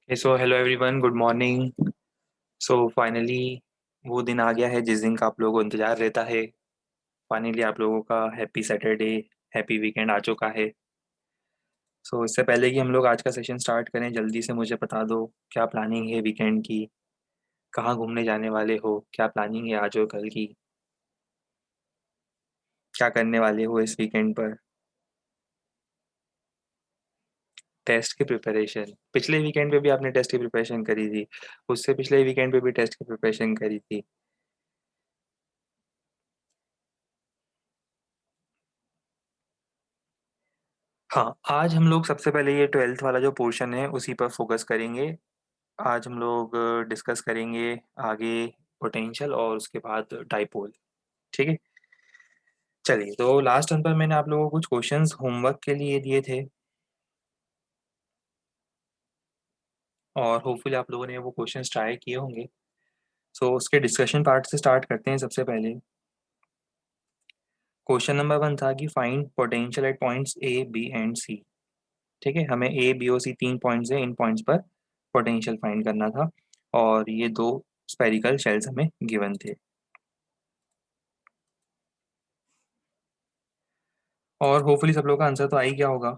Hello everyone, good morning. Finally वो दिन आ गया है जिस दिन का आप लोगों को इंतजार रहता है। फाइनली आप लोगों का हैप्पी सैटरडे, हैप्पी वीकेंड आ चुका है। इससे पहले कि हम लोग आज का सेशन स्टार्ट करें, जल्दी से मुझे बता दो क्या प्लानिंग है वीकेंड की। कहाँ घूमने जाने वाले हो? क्या प्लानिंग है आज और कल की? क्या करने वाले हो इस वीकेंड पर? टेस्ट की प्रिपरेशन? पिछले वीकेंड पे भी आपने टेस्ट की प्रिपरेशन करी थी। उससे पिछले वीकेंड पे भी टेस्ट की प्रिपरेशन करी थी। हाँ, आज हम लोग सबसे पहले ये ट्वेल्थ वाला जो पोर्शन है उसी पर फोकस करेंगे। आज हम लोग डिस्कस करेंगे आगे पोटेंशियल और उसके बाद डाइपोल। ठीक है। चलिए, तो लास्ट टर्म पर मैंने आप लोगों को कुछ क्वेश्चंस होमवर्क के लिए दिए थे और होपफुली आप लोगों ने वो क्वेश्चंस ट्राई किए होंगे। उसके डिस्कशन पार्ट से स्टार्ट करते हैं। सबसे पहले क्वेश्चन नंबर 1 था कि find potential at points A B and C. ठीक है, हमें ए बी और सी तीन पॉइंट्स है, इन पॉइंट्स पर पोटेंशियल फाइंड करना था और ये दो स्पेरिकल शेल्स हमें गिवन थे। और होपफुली सब लोगों का आंसर तो आ ही गया होगा।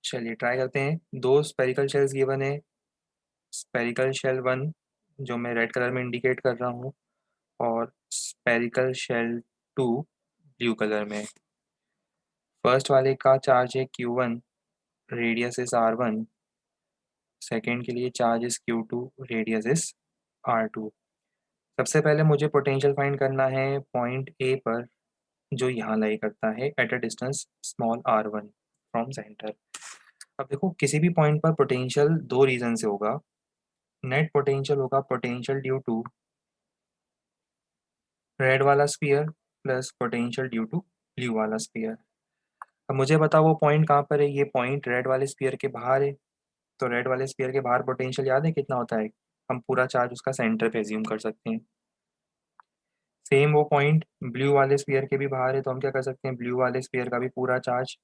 चलिए ट्राई करते हैं। दो स्पेरिकल शेल्स गिवन है। स्पेरिकल शेल वन जो मैं रेड कलर में इंडिकेट कर रहा हूँ और spherical shell two blue colour में। फर्स्ट वाले का चार्ज है Q1, radius is R1। Second के लिए charge is Q2, radius is R2। सबसे पहले मुझे पोटेंशियल फाइंड करना है पॉइंट ए पर, जो यहाँ लाई करता है at a distance small R1 from centre. अब देखो, किसी भी पॉइंट पर पोटेंशियल दो रीजन से होगा। नेट पोटेंशियल होगा पोटेंशियल ड्यू टू रेड वाला sphere plus potential due to blue वाला स्फीयर। अब मुझे बताओ वो पॉइंट कहाँ पर है। ये पॉइंट रेड वाले स्फीयर के बाहर है। तो रेड वाले स्फीयर के बाहर पोटेंशियल याद है कितना होता है? हम पूरा चार्ज उसका सेंटर पे एज्यूम कर सकते हैं। सेम वो पॉइंट ब्लू वाले स्फीयर के भी बाहर है, तो हम क्या कर सकते हैं, ब्लू वाले स्फीयर का भी पूरा चार्ज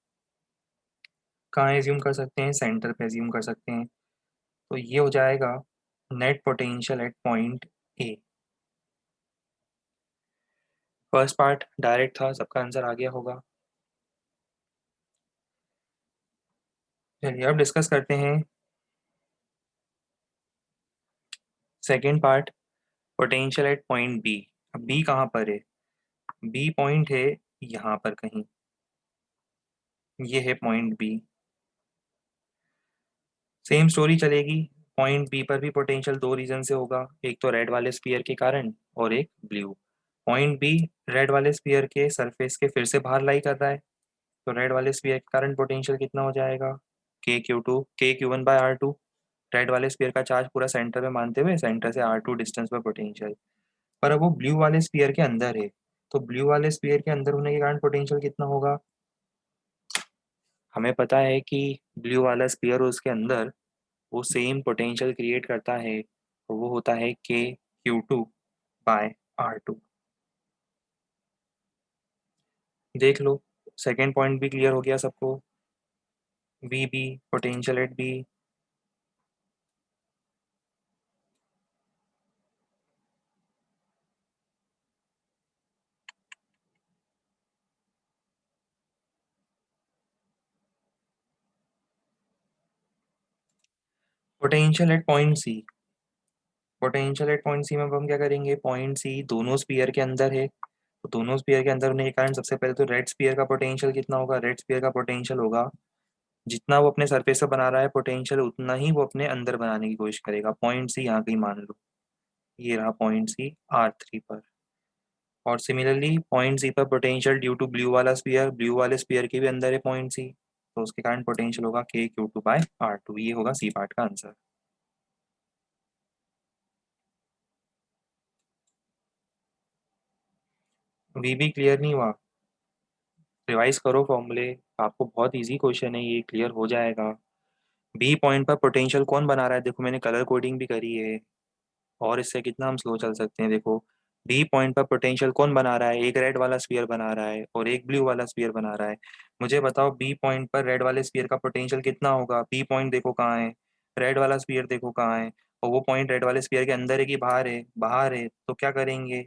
कहाँ एज्यूम कर सकते हैं, सेंटर पे एज्यूम कर सकते हैं। तो ये हो जाएगा net potential at point A. First part direct था, सबका आंसर आ गया होगा। चलिए अब डिस्कस करते हैं second part, potential at point B. अब बी कहाँ पर है? बी पॉइंट है यहाँ पर कहीं। ये है पॉइंट बी। सेम स्टोरी चलेगी। पॉइंट बी पर भी पोटेंशियल दो रीजन से होगा, एक तो रेड वाले स्फीयर के कारण और एक ब्लू। पॉइंट बी रेड वाले स्फीयर के सरफेस के फिर से बाहर लाई कर रहा है। तो रेड वाले स्फीयर के कारण पोटेंशियल कितना हो जाएगा, K1/R2। रेड वाले स्फीयर का चार्ज पूरा सेंटर में मानते हुए सेंटर से R2 डिस्टेंस पर पोटेंशियल। पर अब वो ब्लू वाले स्फीयर के अंदर है, तो ब्लू वाले स्फीयर के अंदर होने के कारण पोटेंशियल कितना होगा? हमें पता है कि ब्लू वाला स्फीयर उसके अंदर वो सेम पोटेंशियल क्रिएट करता है, तो वो होता है K Q2/R2। देख लो, सेकेंड पॉइंट भी क्लियर हो गया सबको। V B, potential at B. Potential at point C. Potential at point C में अब हम क्या करेंगे, पॉइंट सी दोनों स्पीयर के अंदर है, तो दोनों स्पीयर के अंदर होने के कारण सबसे पहले तो रेड स्पीयर का पोटेंशियल कितना होगा? रेड स्पीयर का पोटेंशियल होगा जितना वो अपने सरफेस पर बना रहा है पोटेंशियल, उतना ही वो अपने अंदर बनाने की कोशिश करेगा। पॉइंट सी यहाँ कहीं मान लो, ये रहा पॉइंट सी R3 पर। और सिमिलरली पॉइंट सी पर पोटेंशियल ड्यू टू ब्लू वाला स्पीयर, ब्लू वाले स्पीयर के भी अंदर है पॉइंट सी, तो उसके कारण पोटेंशियल होगा K Q2/R2। ये होगा सी पार्ट का आंसर। वी भी क्लियर नहीं हुआ? रिवाइज करो फॉर्मूले, आपको बहुत इजी क्वेश्चन है, ये क्लियर हो जाएगा। बी पॉइंट पर पोटेंशियल कौन बना रहा है? देखो मैंने कलर कोडिंग भी करी है। और इससे कितना हम स्लो चल सकते हैं, देखो बी पॉइंट पर पोटेंशियल कौन बना रहा है, एक रेड वाला स्फीयर बना रहा है और एक ब्लू वाला स्फीयर बना रहा है। मुझे बताओ बी पॉइंट पर रेड वाले स्फीयर का पोटेंशियल कितना होगा, बी पॉइंट देखो कहाँ है, रेड वाला स्फीयर देखो कहाँ है, और वो पॉइंट रेड वाले स्फीयर के अंदर है कि बाहर है, बाहर है, तो क्या करेंगे,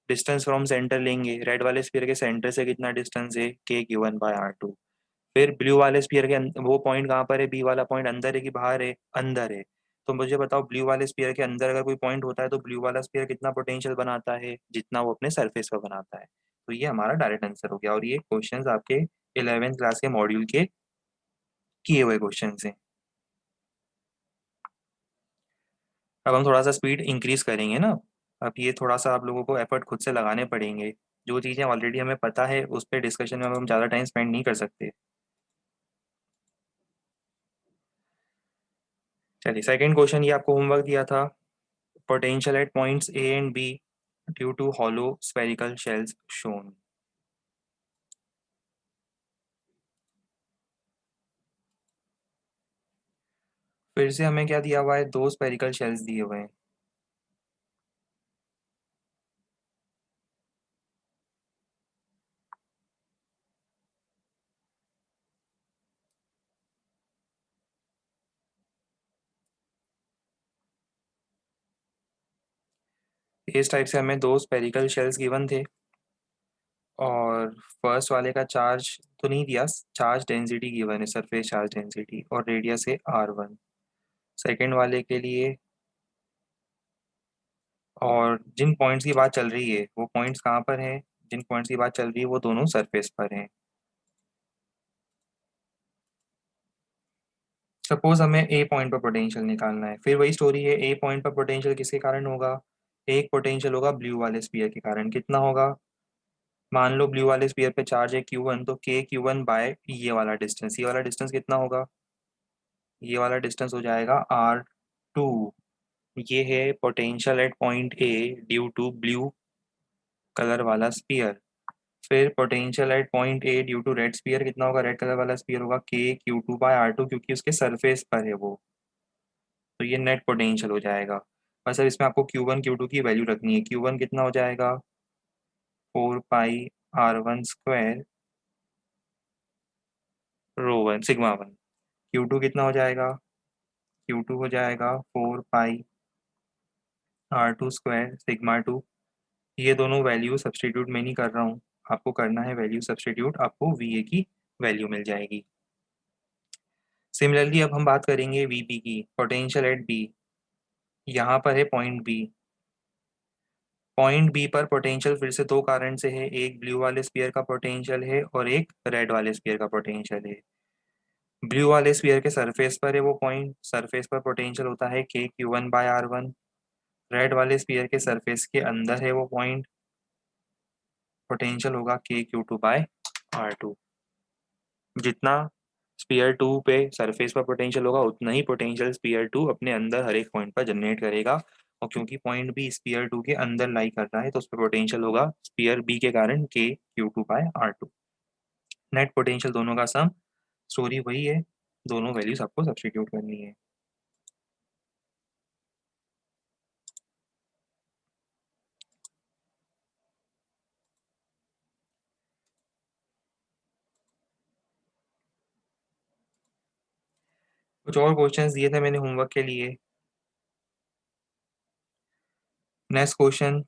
डिस्टेंस फ्रॉम सेंटर लेंगे, रेड वाले स्फीयर के सेंटर से कितना डिस्टेंस है, के Q1 बाय R2। फिर ब्लू वाले स्फीयर के वो पॉइंट कहाँ पर है, बी वाला पॉइंट अंदर है कि बाहर है, अंदर है। तो मुझे बताओ ब्लू वाले स्फीयर के अंदर अगर कोई पॉइंट होता है तो ब्लू वाला स्फीयर कितना पोटेंशियल बनाता है, जितना वो अपने सरफेस पर बनाता है। तो ये हमारा डायरेक्ट आंसर हो गया, और ये क्वेश्चंस आपके 11th क्लास के मॉड्यूल के किए हुए क्वेश्चन हैं। अब हम थोड़ा सा स्पीड इंक्रीज करेंगे ना। अब ये थोड़ा सा आप लोगों को एफर्ट खुद से लगाने पड़ेंगे। जो चीज़ें ऑलरेडी हमें पता है उस पर डिस्कशन में हम ज़्यादा टाइम स्पेंड नहीं कर सकते। चलिए सेकंड क्वेश्चन, ये आपको होमवर्क दिया था। Potential at points A and B due to hollow spherical shells shown. फिर से हमें क्या दिया हुआ है, दो स्फेरिकल शेल्स दिए हुए हैं। इस टाइप से हमें दो स्फेरिकल शेल्स गिवन थे, और फर्स्ट वाले का चार्ज तो नहीं दिया, चार्ज डेंसिटी गिवन है, सरफेस चार्ज डेंसिटी, और रेडियस है R1। सेकेंड वाले के लिए, और जिन पॉइंट्स की बात चल रही है वो पॉइंट्स कहाँ पर हैं, जिन पॉइंट्स की बात चल रही है वो दोनों सरफेस पर हैं। सपोज हमें ए पॉइंट पर पोटेंशियल निकालना है, फिर वही स्टोरी है, ए पॉइंट पर पोटेंशियल किसके कारण होगा, एक पोटेंशियल होगा ब्लू वाले स्पीयर के कारण, कितना होगा, मान लो ब्लू वाले स्पीयर पे चार्ज है Q1, तो के Q1 बाय ये वाला डिस्टेंस, ये वाला डिस्टेंस कितना होगा, ये वाला डिस्टेंस हो जाएगा R2। ये है potential at point A due to blue colour वाला स्पीयर। फिर potential at point A due to red sphere कितना होगा, रेड कलर वाला स्पीयर होगा के Q2 बाय R2, क्योंकि उसके सरफेस पर है वो। तो ये नेट पोटेंशियल हो जाएगा। बस अब इसमें आपको Q1 Q2 की वैल्यू रखनी है। Q1 कितना हो जाएगा, 4 पाई R1 square rho 1 sigma 1। Q2 कितना हो जाएगा, Q2 हो जाएगा 4 पाई R2 स्क्वायर सिग्मा 2। ये दोनों वैल्यू सब्सटीट्यूट में नहीं कर रहा हूँ, आपको करना है वैल्यू सब्सटीट्यूट, आपको VA की वैल्यू मिल जाएगी। सिमिलरली अब हम बात करेंगे VB की, पोटेंशियल एट बी। यहाँ पर है पॉइंट बी, पॉइंट बी पर पोटेंशियल फिर से दो कारण से है, एक ब्लू वाले स्पीयर का पोटेंशियल है और एक रेड वाले स्पीयर का पोटेंशियल है। ब्लू वाले स्पीयर के सरफेस पर है वो पॉइंट, सरफेस पर पोटेंशियल होता है के Q1 बाय R1। रेड वाले स्पीयर के सरफेस के अंदर है वो पॉइंट, पोटेंशियल होगा के Q2 बाय R2। जितना स्पीयर टू पे सरफेस पर पोटेंशियल होगा उतना ही पोटेंशियल स्पीयर टू अपने अंदर हर एक पॉइंट पर जनरेट करेगा, और क्योंकि पॉइंट बी स्पीयर टू के अंदर लाई कर रहा है तो उस पर पोटेंशियल होगा स्पीयर बी के कारण के Q2 by R2। Net potential दोनों का सम, स्टोरी वही है, दोनों वैल्यूज आपको सब्स्टिट्यूट करनी है। कुछ और क्वेश्चंस दिए थे मैंने होमवर्क के लिए। Next question,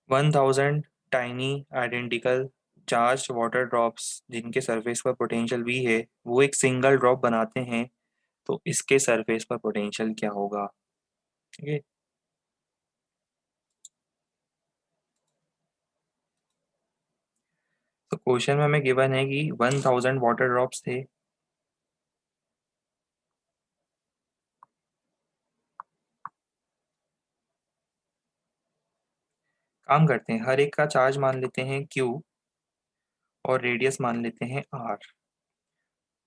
1000 tiny identical charge water drops जिनके सरफेस पर पोटेंशियल V है, वो एक सिंगल ड्रॉप बनाते हैं, तो इसके सरफेस पर पोटेंशियल क्या होगा। ठीक है, तो क्वेश्चन में हमें गिवन है कि 1000 वाटर ड्रॉप्स थे। काम करते हैं, हर एक का चार्ज मान लेते हैं Q और रेडियस मान लेते हैं R,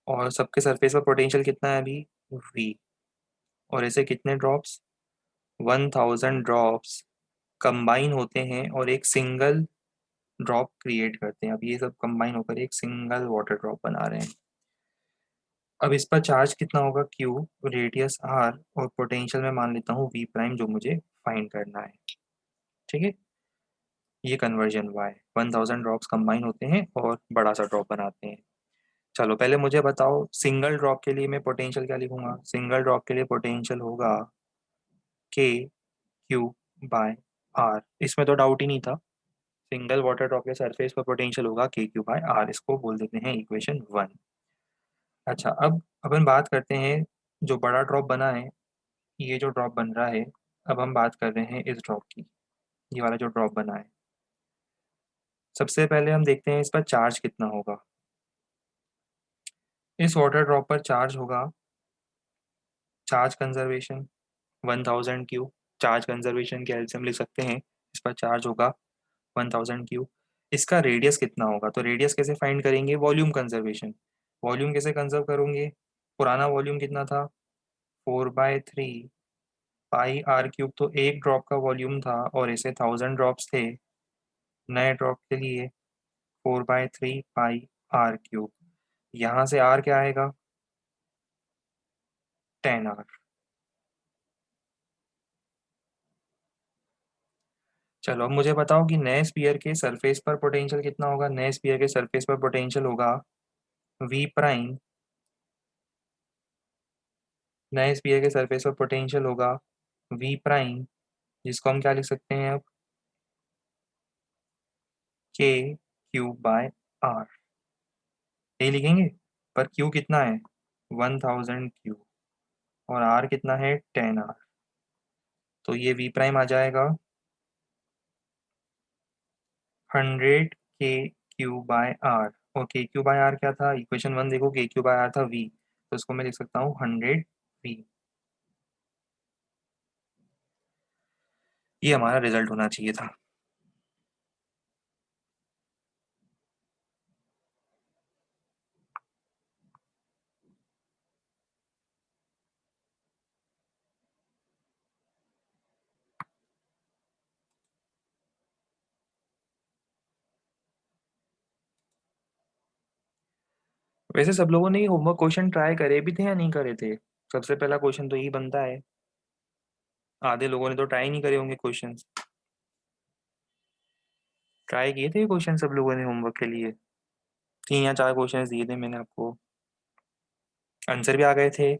और सबके सरफेस पर पोटेंशियल कितना है अभी, V। और ऐसे कितने ड्रॉप्स, 1000 ड्रॉप्स कंबाइन होते हैं और एक सिंगल ड्रॉप क्रिएट करते हैं। अब ये सब कंबाइन होकर एक सिंगल वाटर ड्रॉप बना रहे हैं। अब इस पर चार्ज कितना होगा क्यू, रेडियस आर, और पोटेंशियल में मान लेता हूँ वी प्राइम, जो मुझे फाइंड करना है। ठीक है, ये कन्वर्जन हुआ है। 1000 ड्रॉप्स कंबाइन होते हैं और बड़ा सा ड्रॉप बनाते हैं। चलो पहले मुझे बताओ, सिंगल ड्रॉप के लिए मैं पोटेंशियल क्या लिखूंगा? सिंगल ड्रॉप के लिए पोटेंशियल होगा के क्यू बाय आर। इसमें तो डाउट ही नहीं था। सिंगल वाटर ड्रॉप के सरफेस पर पोटेंशियल होगा के क्यू बाय आर। इसको बोल देते हैं इक्वेशन 1। अच्छा, अब अपन बात करते हैं जो बड़ा ड्रॉप बना है, ये जो ड्रॉप बन रहा है, अब हम बात कर रहे हैं इस ड्रॉप की। ये वाला जो ड्रॉप बना है, सबसे पहले हम देखते हैं इस पर चार्ज कितना होगा। इस वाटर ड्रॉप पर चार्ज होगा, charge conservation 1000 Q. Charge conservation के एलसीएम लिख सकते हैं। इस पर चार्ज होगा 1000 क्यू। इसका रेडियस कितना होगा? तो रेडियस कैसे फाइंड करेंगे? Volume conservation. वॉल्यूम कैसे कंजर्व करोगे? पुराना वॉल्यूम कितना था? 4/3 पाई आर क्यूब। तो एक ड्रॉप का वॉल्यूम था और ऐसे 1000 ड्रॉप्स थे। नए ड्रॉप के लिए 4/3 पाई आर क्यूब। यहाँ से आर क्या आएगा? 10 आर। चलो अब मुझे बताओ कि नए स्पीयर के सरफेस पर पोटेंशियल कितना होगा? नए स्पीयर के सरफेस पर पोटेंशियल होगा वी प्राइम। नए स्पीयर के सरफेस पर पोटेंशियल होगा वी प्राइम, जिसको हम क्या लिख सकते हैं अब? के क्यू बाय आर। यही लिखेंगे। पर क्यू कितना है? 1000 क्यू। और आर कितना है? 10 आर। तो ये वी प्राइम आ जाएगा 100 के क्यू बाय आर। और के क्यू बाय आर क्या था? इक्वेशन 1 देखो, के क्यू बाय आर था वी, तो इसको मैं लिख सकता हूँ 100 वी। ये हमारा रिजल्ट होना चाहिए था। वैसे सब लोगों ने ये होमवर्क क्वेश्चन ट्राई करे भी थे या नहीं करे थे? सबसे पहला क्वेश्चन तो यही बनता है। आधे लोगों ने तो ट्राई नहीं करे होंगे क्वेश्चन। ट्राई किए थे क्वेश्चन सब लोगों ने होमवर्क के लिए? 3 या 4 क्वेश्चन दिए थे मैंने आपको, आंसर भी आ गए थे।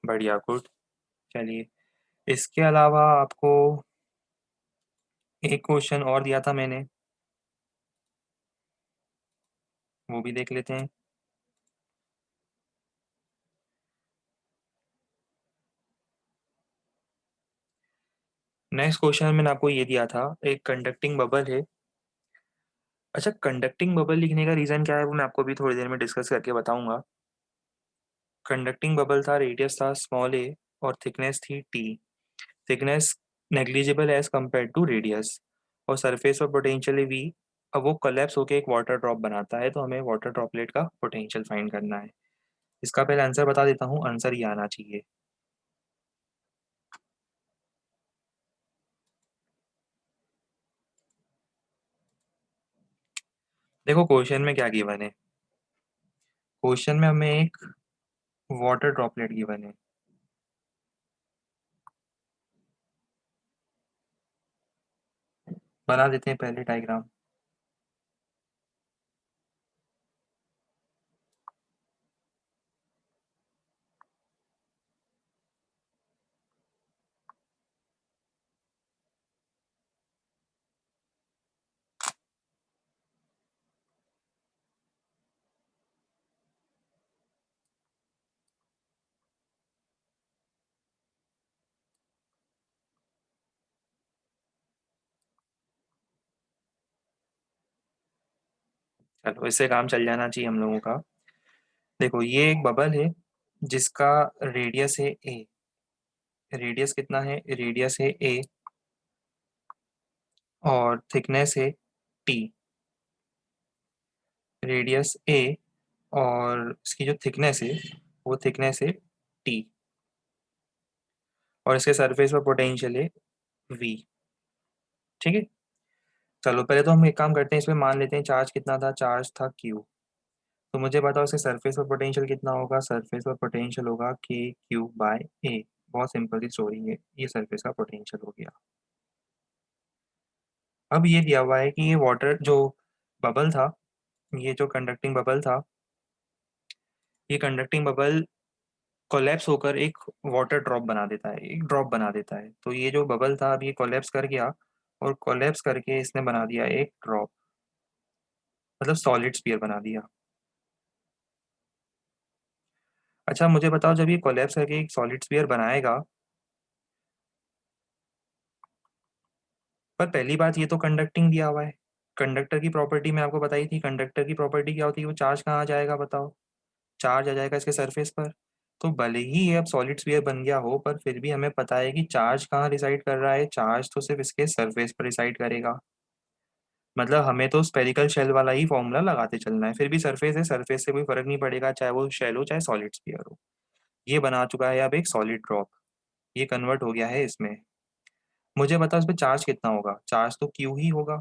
बढ़िया, गुड। चलिए, इसके अलावा आपको एक क्वेश्चन और दिया था मैंने, वो भी देख लेते हैं। नेक्स्ट क्वेश्चन मैंने आपको ये दिया था, एक कंडक्टिंग बबल है। अच्छा, कंडक्टिंग बबल लिखने का रीज़न क्या है वो मैं आपको भी थोड़ी देर में डिस्कस करके बताऊंगा। कंडक्टिंग बबल था, रेडियस था स्मॉल ए, और थिकनेस थी T. Thickness negligible as compared to radius, और सरफेस और पोटेंशियल वी। अब वो कोलैप्स होकर एक वाटर ड्रॉप बनाता है, तो हमें वाटर ड्रॉपलेट का पोटेंशियल फाइंड करना है। इसका पहले आंसर बता देता हूँ, आंसर ये आना चाहिए। देखो क्वेश्चन में क्या गिवन है। क्वेश्चन में हमें एक वाटर ड्रॉपलेट गिवन है। बना देते हैं पहले डायग्राम। चलो, इससे काम चल जाना चाहिए हम लोगों का। देखो, ये एक बबल है जिसका रेडियस है ए। रेडियस कितना है? रेडियस है ए, और थिकनेस है टी। रेडियस ए और इसकी जो थिकनेस है, वो थिकनेस है टी। और इसके सरफेस पर पोटेंशियल है वी। ठीक है। चलो पहले तो हम एक काम करते हैं, इसमें मान लेते हैं चार्ज कितना था, चार्ज था क्यू। तो मुझे बताओ इसके सरफेस पर पोटेंशियल कितना होगा, सरफेस पर पोटेंशियल होगा के क्यू बाय ए। बहुत सिंपल सी स्टोरी है, ये सरफेस का पोटेंशियल हो गया। अब ये दिया हुआ है कि ये वाटर जो बबल था, ये जो कंडक्टिंग बबल था, ये कंडक्टिंग बबल कोलैप्स होकर एक वाटर ड्रॉप बना देता है, एक ड्रॉप बना देता है। तो ये जो बबल था अब ये कोलैप्स कर गया, और कोलैप्स करके इसने बना दिया एक ड्रॉप, मतलब सॉलिड स्फीयर बना दिया। अच्छा मुझे बताओ, जब ये कोलैप्स करके एक सॉलिड स्फीयर बनाएगा, पर पहली बात ये तो कंडक्टिंग दिया हुआ है। कंडक्टर की प्रॉपर्टी मैं आपको बताई थी, कंडक्टर की प्रॉपर्टी क्या होती है, वो चार्ज कहाँ आ जाएगा बताओ, चार्ज आ जाएगा इसके सरफेस पर। तो भले ही ये अब सॉलिड स्फीयर बन गया हो, पर फिर भी हमें पता है कि चार्ज कहाँ रिसाइड कर रहा है, चार्ज तो सिर्फ इसके सरफेस पर रिसाइड करेगा। मतलब हमें तो स्पेरिकल शेल वाला ही फॉर्मूला लगाते चलना है, फिर भी सरफेस है, सरफेस से कोई फर्क नहीं पड़ेगा, चाहे वो शेल हो चाहे सॉलिड स्फीयर हो। ये बना चुका है अब एक सॉलिड ड्रॉप, ये कन्वर्ट हो गया है इसमें। मुझे बता उसमें चार्ज कितना होगा, चार्ज तो क्यू ही होगा,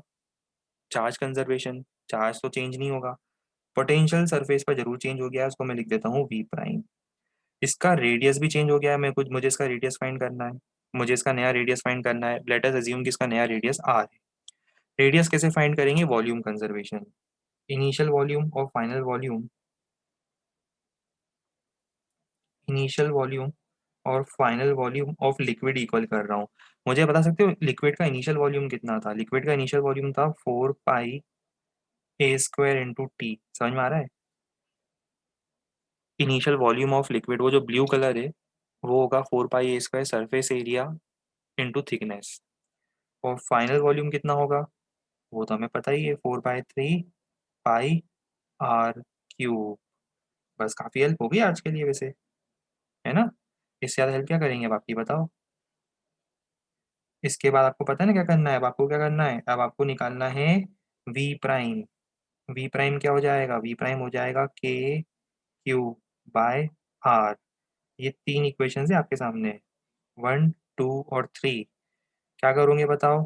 चार्ज कंजर्वेशन, चार्ज तो चेंज नहीं होगा। पोटेंशियल सरफेस पर जरूर चेंज हो गया है, उसको मैं लिख देता हूँ वी प्राइम। इसका रेडियस भी चेंज हो गया है, मुझे इसका रेडियस फाइंड करना है, मुझे इसका नया रेडियस फाइंड करना है। लेट अस अज्यूम कि इसका नया रेडियस आर है। रेडियस कैसे फाइंड करेंगे, वॉल्यूम कंजर्वेशन, इनिशियल वॉल्यूम और फाइनल वॉल्यूम, इनिशियल वॉल्यूम और final volume of liquid equal कर रहा हूँ। मुझे बता सकते हो लिक्विड का इनिशियल वॉल्यूम कितना था, लिक्विड का इनिशियल वॉल्यूम था 4 pi A square into T, समझ में आ रहा है। इनिशियल वॉल्यूम ऑफ लिक्विड, वो जो ब्लू कलर है, वो होगा 4 pi A square surface area into thickness. और फाइनल वॉल्यूम कितना होगा, वो तो हमें पता ही है, 4 बाई 3 पाई आर क्यूब। बस काफ़ी हेल्प होगी आज के लिए वैसे, है ना। इससे ज़्यादा हेल्प क्या करेंगे अब आप ये बताओ। इसके बाद आपको पता है ना क्या करना है, अब आपको क्या करना है, अब आपको निकालना है वी प्राइम। वी प्राइम क्या हो जाएगा, वी प्राइम हो जाएगा के क्यू बाय आर। ये तीन इक्वेशन है आपके सामने, 1 2 और 3। क्या करोगे बताओ,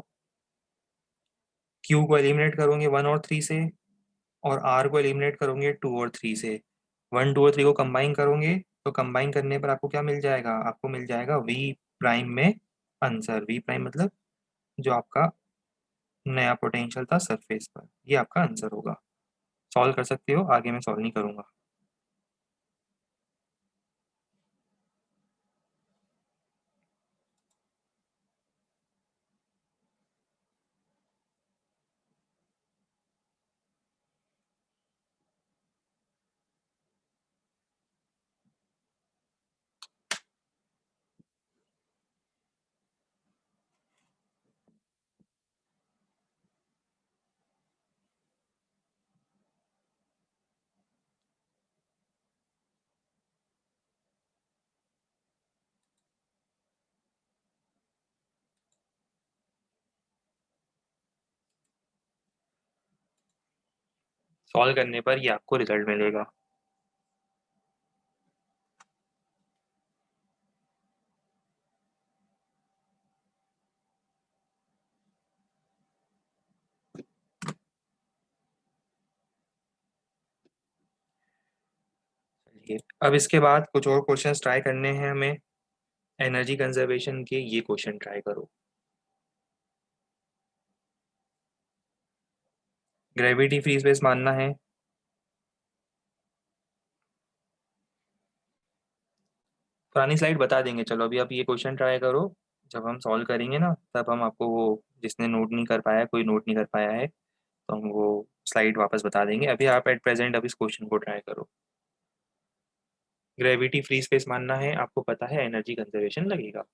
क्यू को एलिमिनेट करोगे 1 और 3 से, और आर को एलिमिनेट करोगे 2 और 3 से। 1 2 और 3 को कंबाइन करोगे, तो कंबाइन करने पर आपको क्या मिल जाएगा, आपको मिल जाएगा वी प्राइम में आंसर। वी प्राइम मतलब जो आपका नया पोटेंशियल था सरफेस पर, ये आपका आंसर होगा। सॉल्व कर सकते हो, आगे मैं सॉल्व नहीं करूंगा। सॉल्व करने पर ये आपको रिजल्ट मिलेगा। चलिए अब इसके बाद कुछ और क्वेश्चंस ट्राई करने हैं हमें, एनर्जी कंजर्वेशन के ये क्वेश्चन ट्राई करो। ग्रेविटी फ्री स्पेस मानना है, पुरानी स्लाइड बता देंगे। चलो अभी आप ये क्वेश्चन ट्राई करो, जब हम सॉल्व करेंगे ना तब हम आपको, वो जिसने नोट नहीं कर पाया, कोई नोट नहीं कर पाया है, तो हम वो स्लाइड वापस बता देंगे। अभी आप एट प्रेजेंट अब इस क्वेश्चन को ट्राई करो। ग्रेविटी फ्री स्पेस मानना है, आपको पता है एनर्जी कंजर्वेशन लगेगा।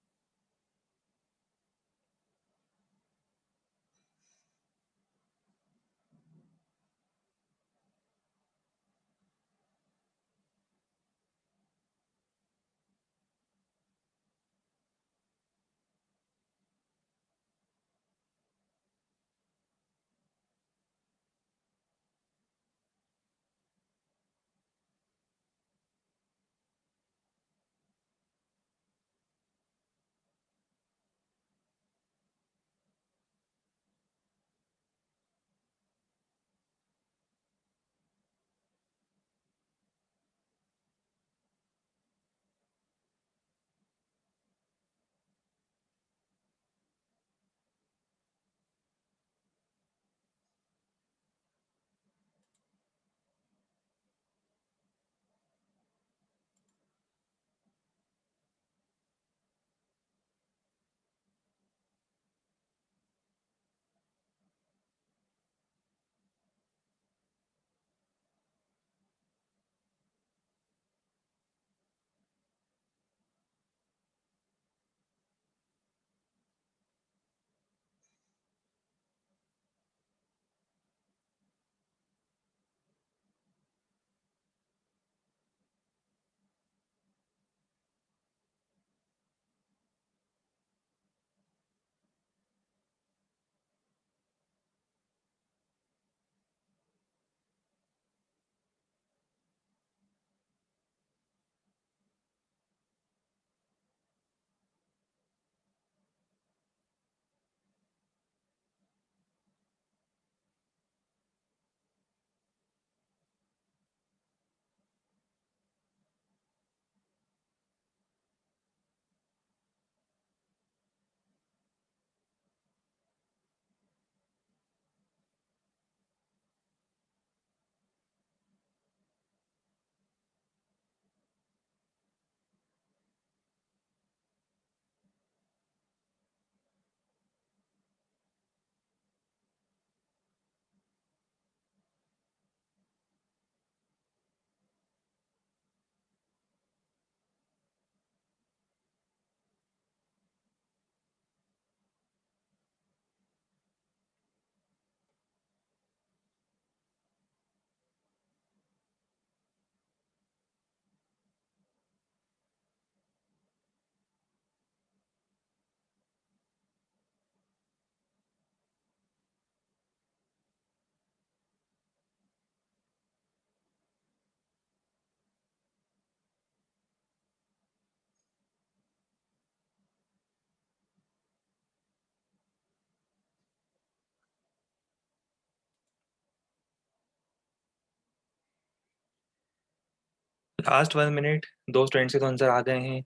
लास्ट 1 मिनट, 2 स्टूडेंट्स के तो आंसर आ गए हैं।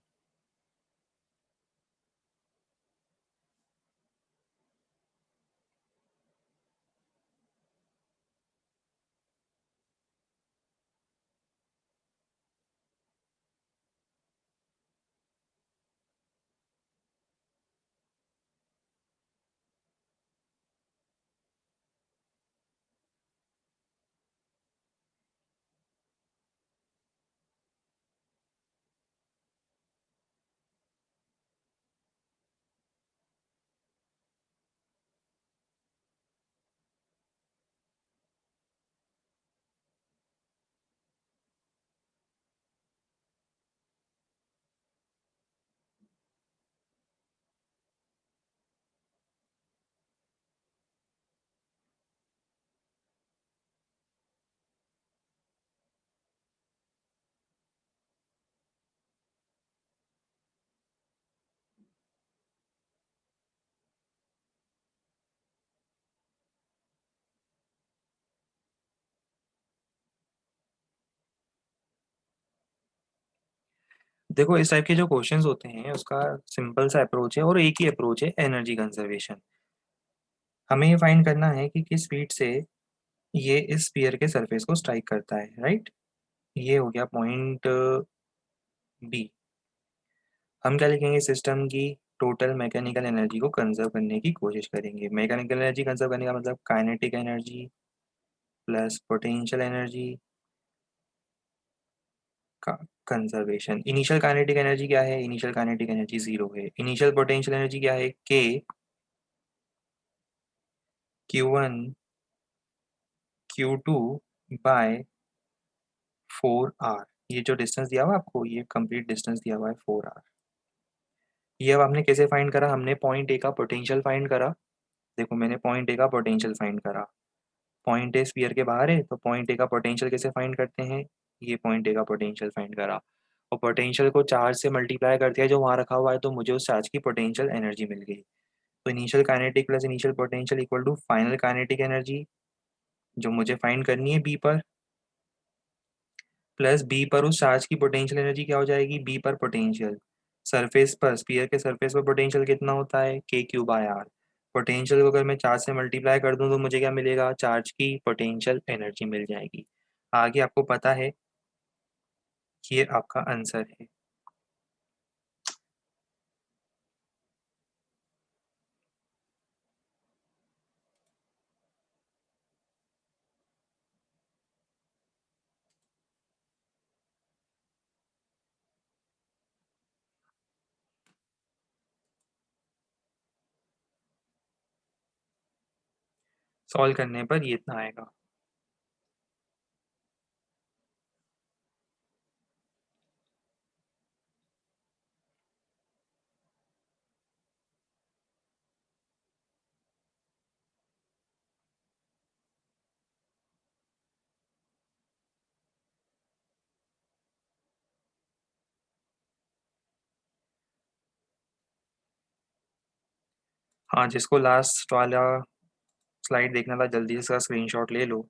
देखो, इस टाइप के जो क्वेश्चंस होते हैं उसका सिंपल सा अप्रोच है और एक ही अप्रोच है, एनर्जी कंजर्वेशन। हमें ये फाइंड करना है कि किस स्पीड से ये इस स्फीयर के सरफेस को स्ट्राइक करता है, राइट। ये हो गया पॉइंट बी। हम क्या लिखेंगे, सिस्टम की टोटल मैकेनिकल एनर्जी को कंजर्व करने की कोशिश करेंगे। मैकेनिकल एनर्जी कंजर्व करने का मतलब kinetic energy plus potential energy का कंजर्वेशन। इनिशियल काइनेटिक एनर्जी क्या है, इनिशियल काइनेटिक एनर्जी 0 है। इनिशियल पोटेंशियल एनर्जी क्या है, के Q1 Q2 बाय 4R। ये जो डिस्टेंस दिया हुआ है आपको, ये कंप्लीट डिस्टेंस दिया हुआ है 4R। ये अब आपने कैसे फाइंड करा, हमने पॉइंट ए का पोटेंशियल फाइंड करा। देखो, मैंने पॉइंट ए का पोटेंशियल फाइंड करा। पॉइंट ए स्फीयर के बाहर है, तो पॉइंट ए का पोटेंशियल कैसे फाइंड करते हैं, ये पॉइंट ए का पोटेंशियल फाइंड करा और पोटेंशियल को चार्ज से मल्टीप्लाई कर दिया जो वहाँ रखा हुआ है, तो मुझे उस चार्ज की पोटेंशियल एनर्जी मिल गई। तो initial kinetic plus initial potential equal to final kinetic energy, जो मुझे फाइंड करनी है बी पर, प्लस बी पर उस चार्ज की पोटेंशियल एनर्जी क्या हो जाएगी, बी पर पोटेंशियल सरफेस पर, स्फीयर के सरफेस पर पोटेंशियल कितना होता है, के क्यू बाय आर। पोटेंशियल को अगर मैं चार्ज से मल्टीप्लाई कर दूं तो मुझे क्या मिलेगा, चार्ज की पोटेंशियल एनर्जी मिल जाएगी। आगे आपको पता है कि ये आपका आंसर है। सॉल्व करने पर ये इतना आएगा। हाँ, जिसको लास्ट वाला स्लाइड देखना था जल्दी से इसका स्क्रीनशॉट ले लो।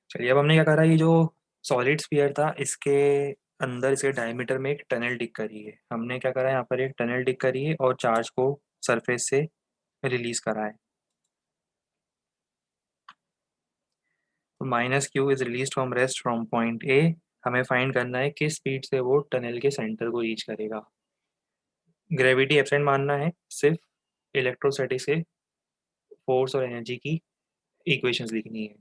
चलिए, अब हमने क्या करा, ये जो सॉलिड स्फीयर था इसके अंदर इसके डायमीटर में एक टनल डिग करी है। हमने क्या करा, यहाँ पर एक टनल डिग करी है और चार्ज को सरफेस से रिलीज करा है। तो minus Q is release from rest from point A. हमें फाइंड करना है किस स्पीड से वो टनल के सेंटर को रीच करेगा। ग्रेविटी एब्सेंट मानना है, सिर्फ इलेक्ट्रोस्टैटिक से फोर्स और एनर्जी की इक्वेशंस लिखनी है।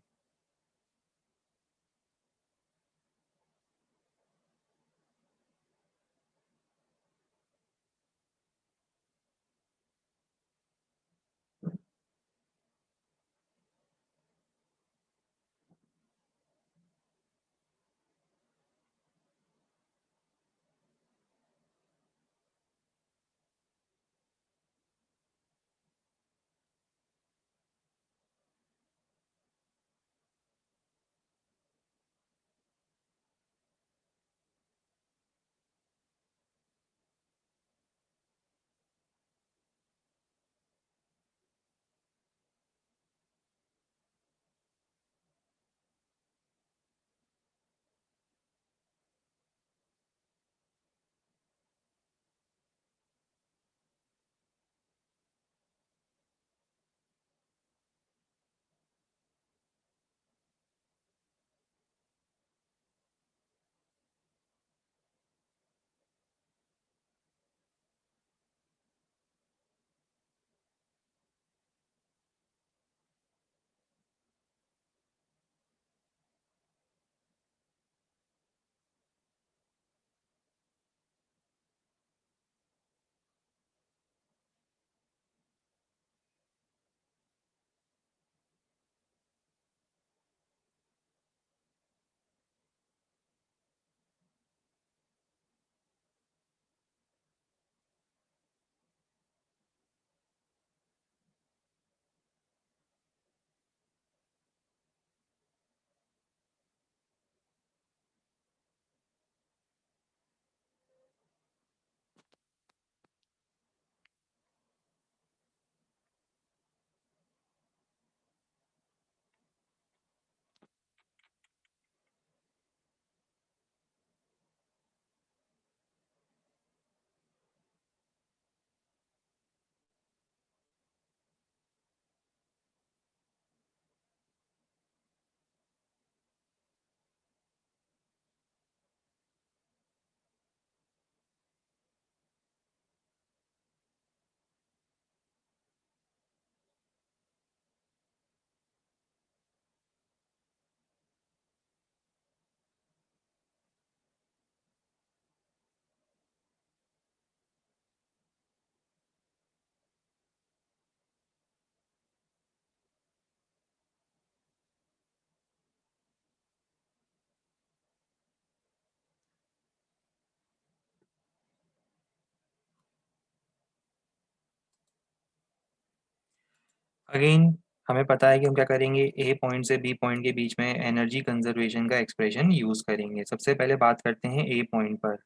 अगेन हमें पता है कि हम क्या करेंगे, ए पॉइंट से बी पॉइंट के बीच में एनर्जी कंजर्वेशन का एक्सप्रेशन यूज करेंगे। सबसे पहले बात करते हैं ए पॉइंट पर।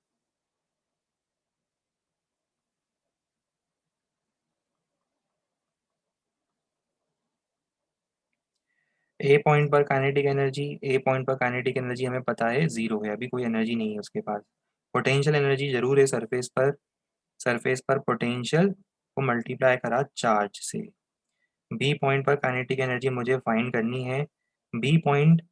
ए पॉइंट पर काइनेटिक एनर्जी हमें पता है जीरो है, अभी कोई एनर्जी नहीं है उसके पास। पोटेंशियल एनर्जी जरूर है सरफेस पर। सरफेस पर पोटेंशियल को मल्टीप्लाई करा चार्ज से। बी पॉइंट पर काइनेटिक एनर्जी मुझे फाइंड करनी है। बी पॉइंट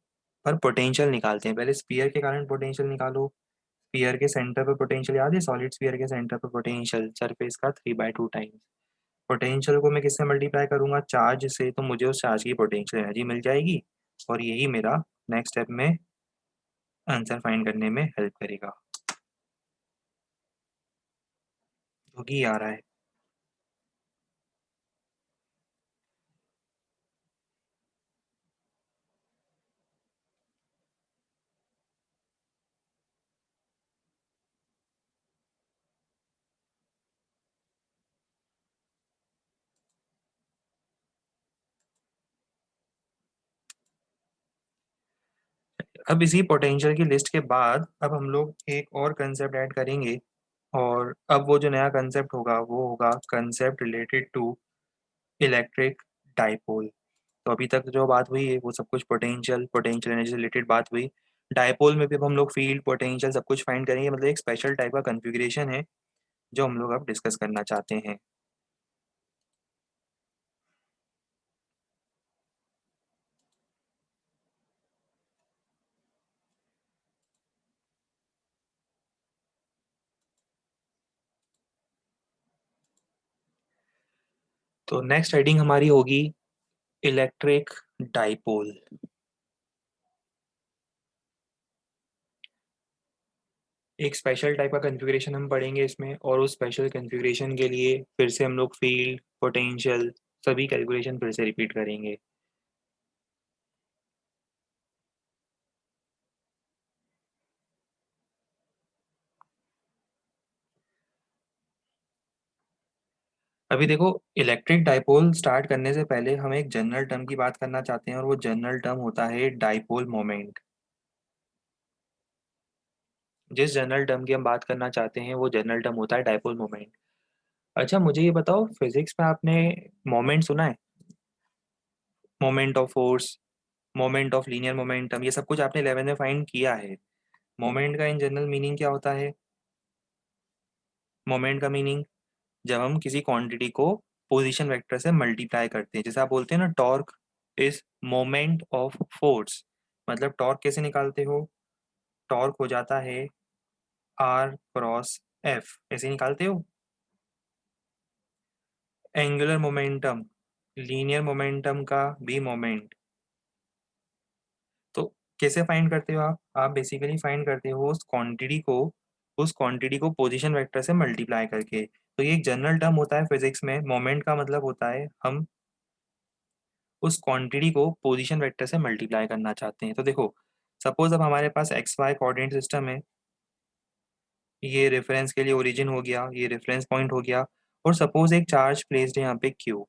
पर पोटेंशियल निकालते हैं, पहले स्पीयर के कारण पोटेंशियल निकालो। स्पीयर के सेंटर पर पोटेंशियल याद है, सॉलिड स्पीयर के सेंटर पर पोटेंशियल सरफेस का 3/2 टाइम्स। पोटेंशियल को मैं किससे मल्टीप्लाई करूंगा, चार्ज से, तो मुझे उस चार्ज की पोटेंशियल एनर्जी मिल जाएगी। और यही मेरा नेक्स्ट स्टेप में आंसर फाइंड करने में हेल्प करेगा, जो कि आ रहा है। अब इसी पोटेंशियल की लिस्ट के बाद अब हम लोग एक और कंसेप्ट ऐड करेंगे। और अब वो जो नया कंसेप्ट होगा वो होगा concept related to electric dipole. तो अभी तक जो बात हुई है वो सब कुछ पोटेंशियल पोटेंशियल एनर्जी से रिलेटेड बात हुई। डाइपोल में भी अब हम लोग फील्ड पोटेंशियल सब कुछ फाइंड करेंगे, मतलब एक स्पेशल टाइप का कन्फिग्रेशन है जो हम लोग अब डिस्कस करना चाहते हैं। तो नेक्स्ट हेडिंग हमारी होगी इलेक्ट्रिक डाइपोल। एक स्पेशल टाइप का कन्फिग्रेशन हम पढ़ेंगे इसमें, और उस स्पेशल कन्फिग्रेशन के लिए फिर से हम लोग फील्ड पोटेंशियल सभी कैलकुलेशन फिर से रिपीट करेंगे। अभी देखो, इलेक्ट्रिक डाइपोल स्टार्ट करने से पहले हम एक जनरल टर्म की बात करना चाहते हैं, और वो जनरल टर्म होता है डाइपोल मोमेंट। जिस जनरल टर्म की हम बात करना चाहते हैं वो जनरल टर्म होता है डाइपोल मोमेंट। अच्छा मुझे ये बताओ, फिजिक्स में आपने मोमेंट सुना है? Moment of force, moment of linear momentum, ये सब कुछ आपने 11 में फाइंड किया है। मोमेंट का इन जनरल मीनिंग क्या होता है? मोमेंट का मीनिंग, जब हम किसी क्वांटिटी को पोजीशन वेक्टर से मल्टीप्लाई करते हैं, जैसे आप बोलते हैं ना torque is moment of force, मतलब टॉर्क कैसे निकालते हो? टॉर्क हो जाता है आर क्रॉस एफ, ऐसे निकालते हो। एंगुलर मोमेंटम, लीनियर मोमेंटम का भी मोमेंट। तो कैसे फाइंड करते हो आप बेसिकली फाइंड करते हो उस क्वांटिटी को पोजीशन वेक्टर से मल्टीप्लाई करके। तो ये एक जनरल टर्म होता है फिजिक्स में। मोमेंट का मतलब होता है हम उस क्वांटिटी को पोजीशन वेक्टर से मल्टीप्लाई करना चाहते हैं। तो देखो, सपोज अब हमारे पास एक्स वाई कोऑर्डिनेट सिस्टम है। ये रेफरेंस के लिए ओरिजिन हो गया, ये रेफरेंस पॉइंट हो गया। और सपोज एक चार्ज प्लेस्ड है यहाँ पे क्यू।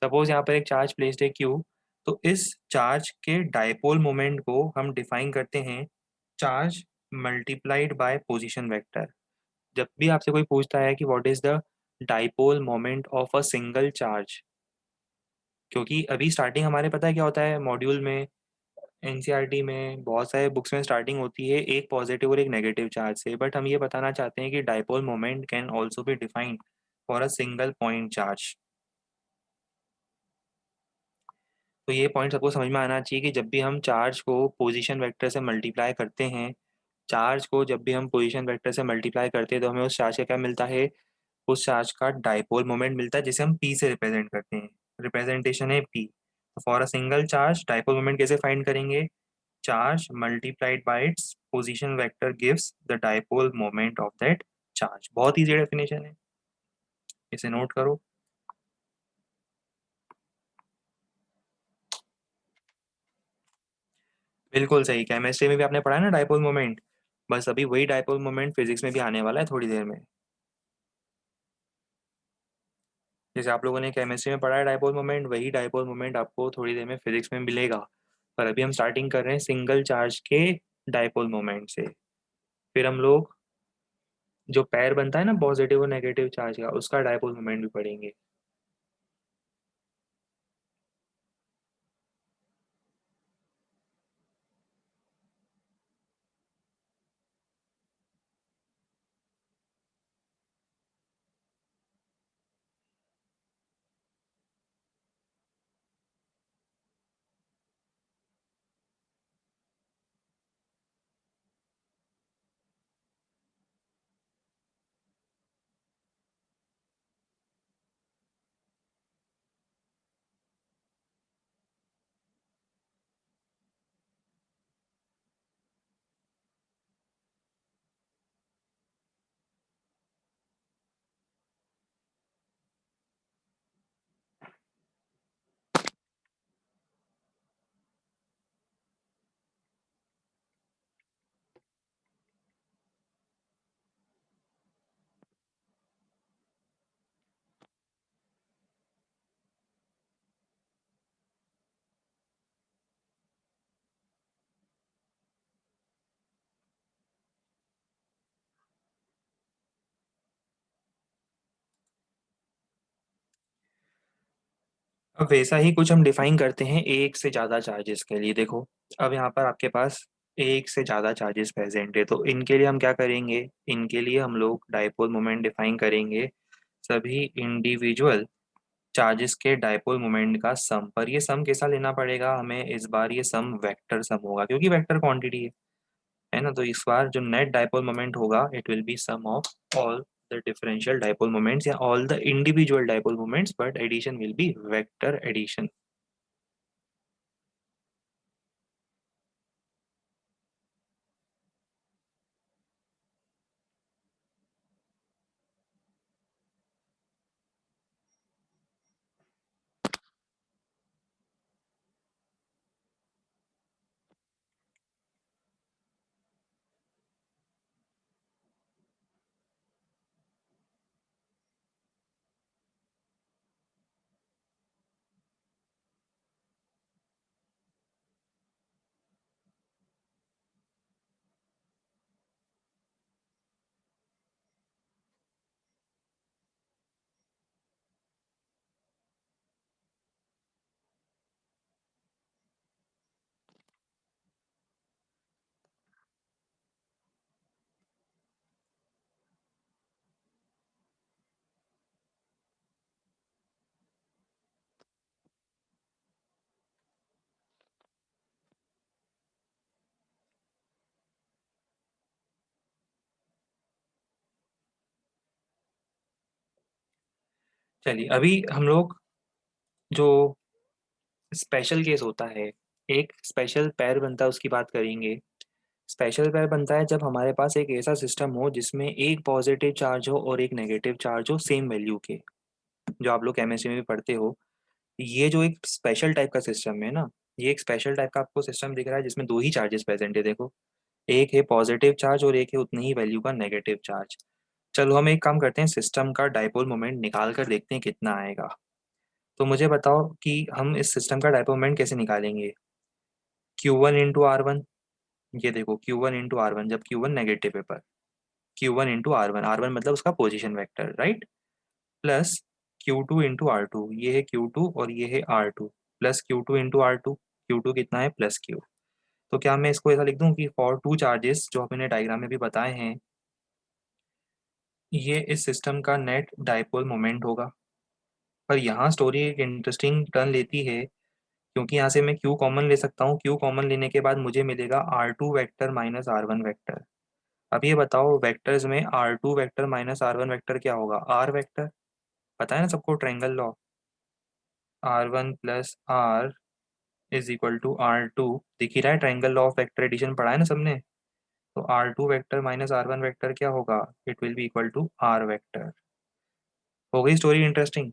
सपोज यहाँ पर एक चार्ज प्लेस्ड है क्यू। तो इस चार्ज के डायपोल मोमेंट को हम डिफाइन करते हैं charge multiplied by position vector. जब भी आपसे कोई पूछता है कि what is the dipole moment of a single charge, क्योंकि अभी स्टार्टिंग हमारे पता है क्या होता है मॉड्यूल में, एनसीईआरटी में बहुत सारे बुक्स में स्टार्टिंग होती है एक पॉजिटिव और एक नेगेटिव चार्ज से, बट हम ये बताना चाहते हैं कि dipole moment can also be defined for a single point charge. तो ये पॉइंट सबको समझ में आना चाहिए कि जब भी हम चार्ज को पोजीशन वेक्टर से मल्टीप्लाई करते हैं, चार्ज को जब भी हम पोजीशन वेक्टर से मल्टीप्लाई करते हैं तो हमें उस चार्ज का क्या मिलता है, उस चार्ज का डाइपोल मोमेंट मिलता है, जिसे हम पी से रिप्रेजेंट करते हैं। रिप्रेजेंटेशन है पी। तो for a single charge dipole moment कैसे फाइंड करेंगे? Charge multiplied by its position vector gives the dipole moment of that charge. बहुत ईजी डेफिनेशन है, इसे नोट करो। बिल्कुल सही, केमिस्ट्री में भी आपने पढ़ा है ना डाइपोल मोमेंट। बस अभी वही डाइपोल मोमेंट फिजिक्स में भी आने वाला है थोड़ी देर में। जैसे आप लोगों ने केमिस्ट्री में पढ़ा है डायपोल मोमेंट, वही डायपोल मोमेंट आपको थोड़ी देर में फिजिक्स में मिलेगा। पर अभी हम स्टार्टिंग कर रहे हैं सिंगल चार्ज के डायपोल मोमेंट से। फिर हम लोग जो पैर बनता है ना पॉजिटिव और नेगेटिव चार्ज का, उसका डायपोल मोमेंट भी पढ़ेंगे। अब वैसा ही कुछ हम डिफाइन करते हैं एक से ज्यादा चार्जेस के लिए। देखो, अब यहाँ पर आपके पास एक से ज्यादा चार्जेस प्रेजेंट है, तो इनके लिए हम क्या करेंगे, इनके लिए हम लोग डायपोल मोमेंट डिफाइन करेंगे सभी इंडिविजुअल चार्जेस के डायपोल मोमेंट का सम। पर ये सम कैसा लेना पड़ेगा हमें इस बार, ये सम वेक्टर सम होगा क्योंकि वेक्टर क्वांटिटी है ना। तो इस बार जो नेट डायपोल मोमेंट होगा it will be sum of all the differential dipole moments या all the individual dipole moments, but addition will be vector addition. चलिए अभी हम लोग जो स्पेशल केस होता है, एक स्पेशल पैर बनता है उसकी बात करेंगे। स्पेशल पैर बनता है जब हमारे पास एक ऐसा सिस्टम हो जिसमें एक पॉजिटिव चार्ज हो और एक नेगेटिव चार्ज हो सेम वैल्यू के, जो आप लोग केमिस्ट्री में भी पढ़ते हो। ये जो एक स्पेशल टाइप का सिस्टम है ना, ये एक स्पेशल टाइप का आपको सिस्टम दिख रहा है जिसमें दो ही चार्जेस प्रेजेंट है। देखो, एक है पॉजिटिव चार्ज और एक है उतनी ही वैल्यू का नेगेटिव चार्ज। चलो हम एक काम करते हैं, सिस्टम का डायपोल मोमेंट निकाल कर देखते हैं कितना आएगा। तो मुझे बताओ कि हम इस सिस्टम का डायपोल मोमेंट कैसे निकालेंगे। Q1 इंटू आर वन, ये देखो Q1 इंटू आर वन, जब Q1 नेगेटिव है पर Q1 इंटू आर वन मतलब उसका position vector, right. Plus Q2 into R two, ये है Q2 और ये है R two, plus Q2 into R two, Q2 कितना है प्लस Q। तो क्या मैं इसको ऐसा लिख दूं कि फॉर टू चार्जेस जो हमने डायग्राम में भी बताए हैं, ये इस सिस्टम का नेट डायपोल मोमेंट होगा। पर यहाँ स्टोरी एक इंटरेस्टिंग टर्न लेती है, क्योंकि यहाँ से मैं Q कॉमन ले सकता हूँ। Q कॉमन लेने के बाद मुझे मिलेगा R two vector minus R one vector. अब ये बताओ वेक्टर्स में R two vector minus R one vector क्या होगा, आर वैक्टर। पता है ना सबको triangle law, R one plus R is equal to R two. दिख ही रहा है, triangle law of vector addition पढ़ा है ना सबने। तो R two vector minus R one vector क्या होगा, it will be equal to are vector. हो गई स्टोरी इंटरेस्टिंग।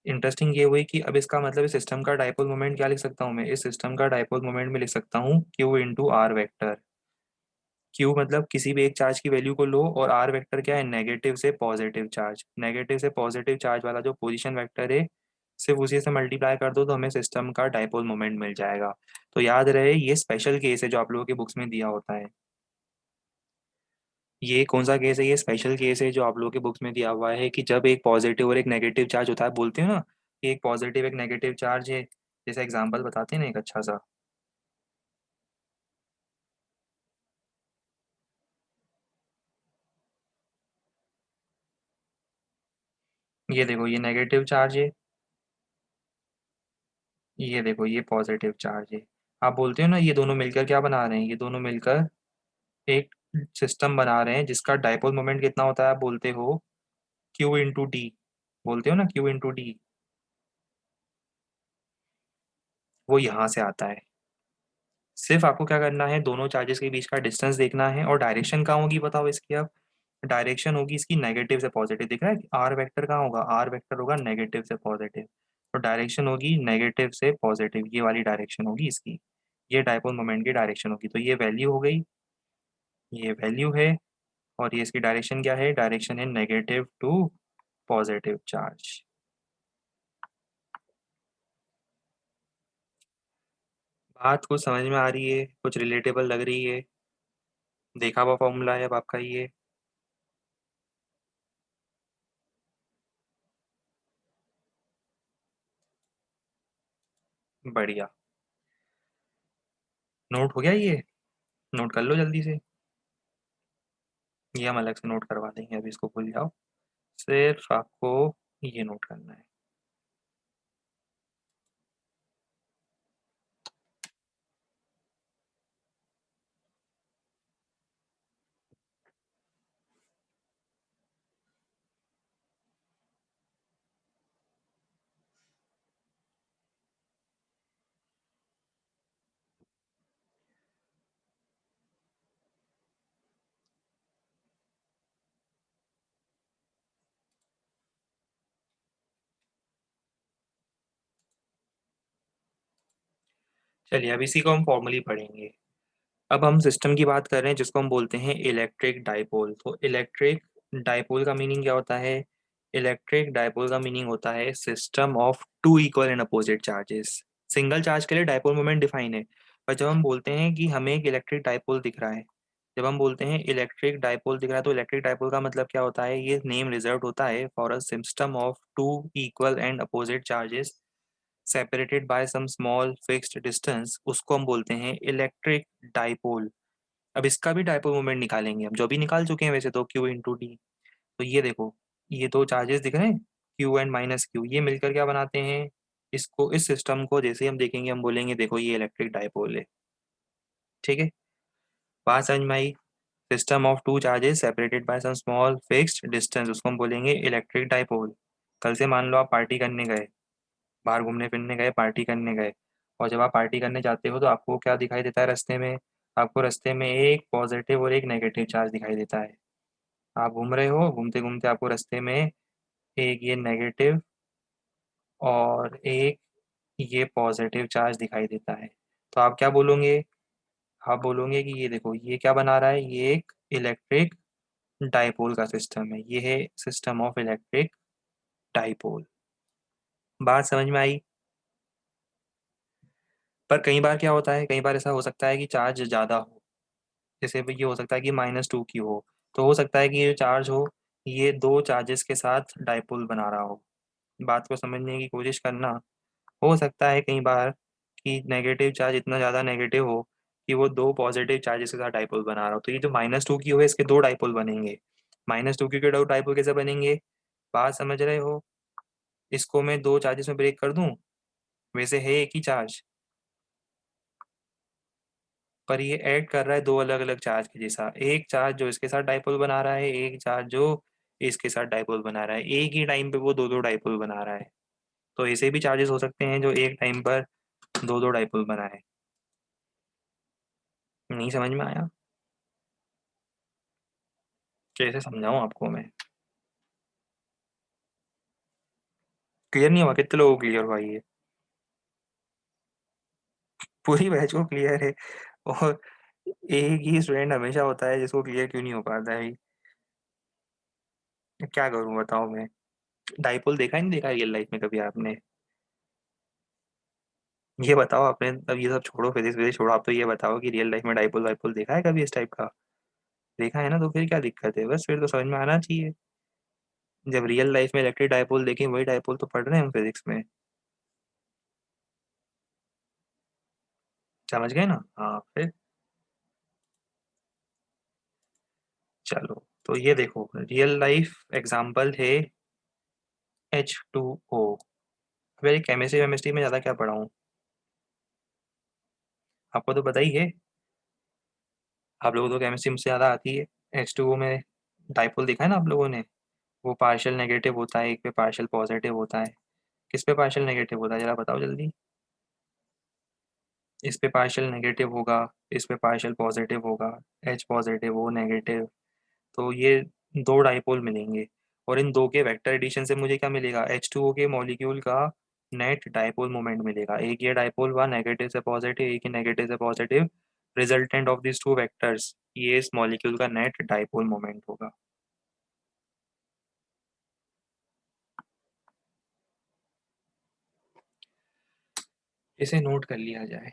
इंटरेस्टिंग ये हुई कि अब इसका मतलब इस सिस्टम का डायपोल मोमेंट क्या लिख सकता हूँ मैं, इस सिस्टम का डायपोल मोमेंट में लिख सकता हूँ Q into R vector. Q मतलब किसी भी एक चार्ज की वैल्यू को लो, और आर वेक्टर क्या है, नेगेटिव से पॉजिटिव चार्ज। नेगेटिव से पॉजिटिव चार्ज वाला जो पोजीशन वेक्टर है, सिर्फ उसी से मल्टीप्लाई कर दो तो हमें सिस्टम का डाइपोल मोमेंट मिल जाएगा। तो याद रहे ये स्पेशल केस है जो आप लोगों के बुक्स में दिया होता है। ये कौन सा केस है, ये स्पेशल केस है जो आप लोगों के बुक्स में दिया हुआ है कि जब एक पॉजिटिव और एक नेगेटिव चार्ज होता है, बोलते हो ना कि एक पॉजिटिव एक नेगेटिव चार्ज है। जैसा एग्जांपल बताते हैं ना एक अच्छा सा। ये देखो ये नेगेटिव चार्ज है, ये देखो ये पॉजिटिव चार्ज है। आप बोलते हो ना ये दोनों मिलकर क्या बना रहे हैं, ये दोनों मिलकर एक सिस्टम बना रहे हैं जिसका डाइपोल मोमेंट कितना होता है, आप बोलते हो क्यू इंटू डी। बोलते हो ना क्यू इंटू डी। वो यहाँ से आता है। सिर्फ आपको क्या करना है, दोनों चार्जेस के बीच का डिस्टेंस देखना है, और डायरेक्शन कहाँ होगी बताओ इसकी अब। डायरेक्शन होगी इसकी नेगेटिव से पॉजिटिव। दिख रहा है आर वेक्टर कहाँ होगा, आर वेक्टर होगा नेगेटिव से पॉजिटिव। तो डायरेक्शन होगी नेगेटिव से पॉजिटिव, ये वाली डायरेक्शन होगी इसकी। ये डाइपोल मोमेंट की डायरेक्शन होगी, तो ये वैल्यू हो गई, ये वैल्यू है। और ये इसकी डायरेक्शन क्या है, डायरेक्शन है नेगेटिव टू पॉजिटिव चार्ज। बात कुछ समझ में आ रही है, कुछ रिलेटेबल लग रही है। देखा हुआ फॉर्मूला है अब आपका ये। बढ़िया। नोट हो गया ये, नोट कर लो जल्दी से। ये हम अलग से नोट करवा देंगे, अभी इसको भूल जाओ। सिर्फ आपको ये नोट करना है। चलिए अब इसी को हम फॉर्मली पढ़ेंगे। अब हम सिस्टम की बात कर रहे हैं जिसको हम बोलते हैं इलेक्ट्रिक डाइपोल। तो इलेक्ट्रिक डाइपोल का मीनिंग क्या होता है, इलेक्ट्रिक डाइपोल का मीनिंग होता है system of two equal and opposite charges. Single charge के लिए डाइपोल मोमेंट डिफाइन है, पर जब हम बोलते हैं कि हमें एक इलेक्ट्रिक डाइपोल दिख रहा है, जब हम बोलते हैं इलेक्ट्रिक डाइपोल दिख रहा है, तो इलेक्ट्रिक डाइपोल का मतलब क्या होता है, ये नेम रिजर्व होता है for a system of two equal and opposite charges separated by some small fixed distance, उसको हम बोलते हैं इलेक्ट्रिक डाइपोल। अब इसका भी डाइपोल मोमेंट निकालेंगे हम, जो भी निकाल चुके हैं वैसे तो, क्यू इंटू डी। तो ये देखो ये दो चार्जेस दिख रहे हैं, क्यू एंड माइनस क्यू, ये मिलकर क्या बनाते हैं, इसको इस सिस्टम को जैसे ही हम देखेंगे हम बोलेंगे देखो ये इलेक्ट्रिक डाइपोल है। ठीक है, बात समझ में आई। System of two charges separated by some small fixed distance, उसको हम बोलेंगे इलेक्ट्रिक डाइपोल। कल से मान लो आप पार्टी करने गए, बाहर घूमने फिरने गए, पार्टी करने गए, और जब आप पार्टी करने जाते हो तो आपको क्या दिखाई देता है रास्ते में, आपको रास्ते में एक पॉजिटिव और एक नेगेटिव चार्ज दिखाई देता है। आप घूम रहे हो, घूमते घूमते आपको रास्ते में एक ये नेगेटिव और एक ये पॉजिटिव चार्ज दिखाई देता है। तो आप क्या बोलोगे, आप बोलोगे कि ये देखो ये क्या बना रहा है, ये एक इलेक्ट्रिक डाइपोल का सिस्टम है, ये है सिस्टम ऑफ इलेक्ट्रिक डाइपोल। बात समझ में आई। पर कई बार क्या होता है, कई बार ऐसा हो सकता है कि चार्ज ज़्यादा हो, जैसे ये हो सकता है कि -2 की हो, तो हो सकता है कि ये चार्ज हो, ये दो चार्जेस के साथ डाइपोल बना रहा हो। बात को समझने की कोशिश करना। हो सकता है कई बार कि नेगेटिव चार्ज इतना ज़्यादा नेगेटिव हो कि वो दो पॉजिटिव चार्जेस के साथ डाइपोल बना रहा हो, तो ये जो -2 की हो इसके दो डाइपोल बनेंगे। -2 की के दो डाइपोल कैसे बनेंगे, बात समझ रहे हो। इसको मैं दो चार्जेस में ब्रेक कर दूं, वैसे है एक ही चार्ज, पर ये ऐड कर रहा है दो अलग अलग चार्ज के जैसा, एक चार्ज जो इसके साथ डाइपोल बना रहा है, एक चार्ज जो इसके साथ डाइपोल बना रहा है, एक ही टाइम पे वो दो दो डाइपोल बना रहा है। तो ऐसे भी चार्जेस हो सकते हैं जो एक टाइम पर दो दो डाइपोल बनाए। नहीं समझ में आया, कैसे समझाऊं आपको मैं। क्लियर नहीं हुआ, कितने लोगों को क्लियर हुआ ये, पूरी बैच को क्लियर है। और एक ही स्टूडेंट हमेशा होता है जिसको क्लियर क्यों नहीं हो पाता है भाई? क्या करूं बताओ मैं? डाइपोल देखा ही नहीं देखा रियल लाइफ में कभी आपने? ये बताओ आपने, अब ये सब छोड़ो, फिजिक्स फिजिक्स छोड़ो, आप तो ये बताओ कि रियल लाइफ में डाइपोल वाइपोल देखा है कभी इस टाइप का? देखा है ना, तो फिर क्या दिक्कत है? बस फिर तो समझ में आना चाहिए। जब रियल लाइफ में इलेक्ट्रिक डाइपोल देखें, वही डाइपोल तो पढ़ रहे हैं हम फिजिक्स में। समझ गए ना? हाँ फिर। चलो, तो ये देखो रियल लाइफ एग्जांपल है H2O। मेरी केमिस्ट्री वेमिस्ट्री में ज़्यादा क्या पढ़ाऊँ? आपको तो पता ही है। आप लोगों को तो केमिस्ट्री मुझसे ज़्यादा आती है। H2O में डाइपोल देखा है ना आप लोगों ने? वो पार्शियल नेगेटिव होता है, एक पे पार्शियल पॉजिटिव होता है। किस पे पार्शियल नेगेटिव होता है जरा बताओ जल्दी? इस पे पार्शियल नेगेटिव होगा, इस पे पार्शियल पॉजिटिव होगा। H positive, O negative. तो ये दो डाइपोल मिलेंगे, और इन दो के वेक्टर एडिशन से मुझे क्या मिलेगा? H2O के मॉलिक्यूल का नेट डाइपोल मोमेंट मिलेगा। एक ये डाइपोल हुआ नेगेटिव से पॉजिटिव, एक ही नेगेटिव से positive. Resultant of this two vectors, ये इस मॉलिक्यूल का नेट डाइपोल मोमेंट होगा। इसे नोट कर लिया जाए।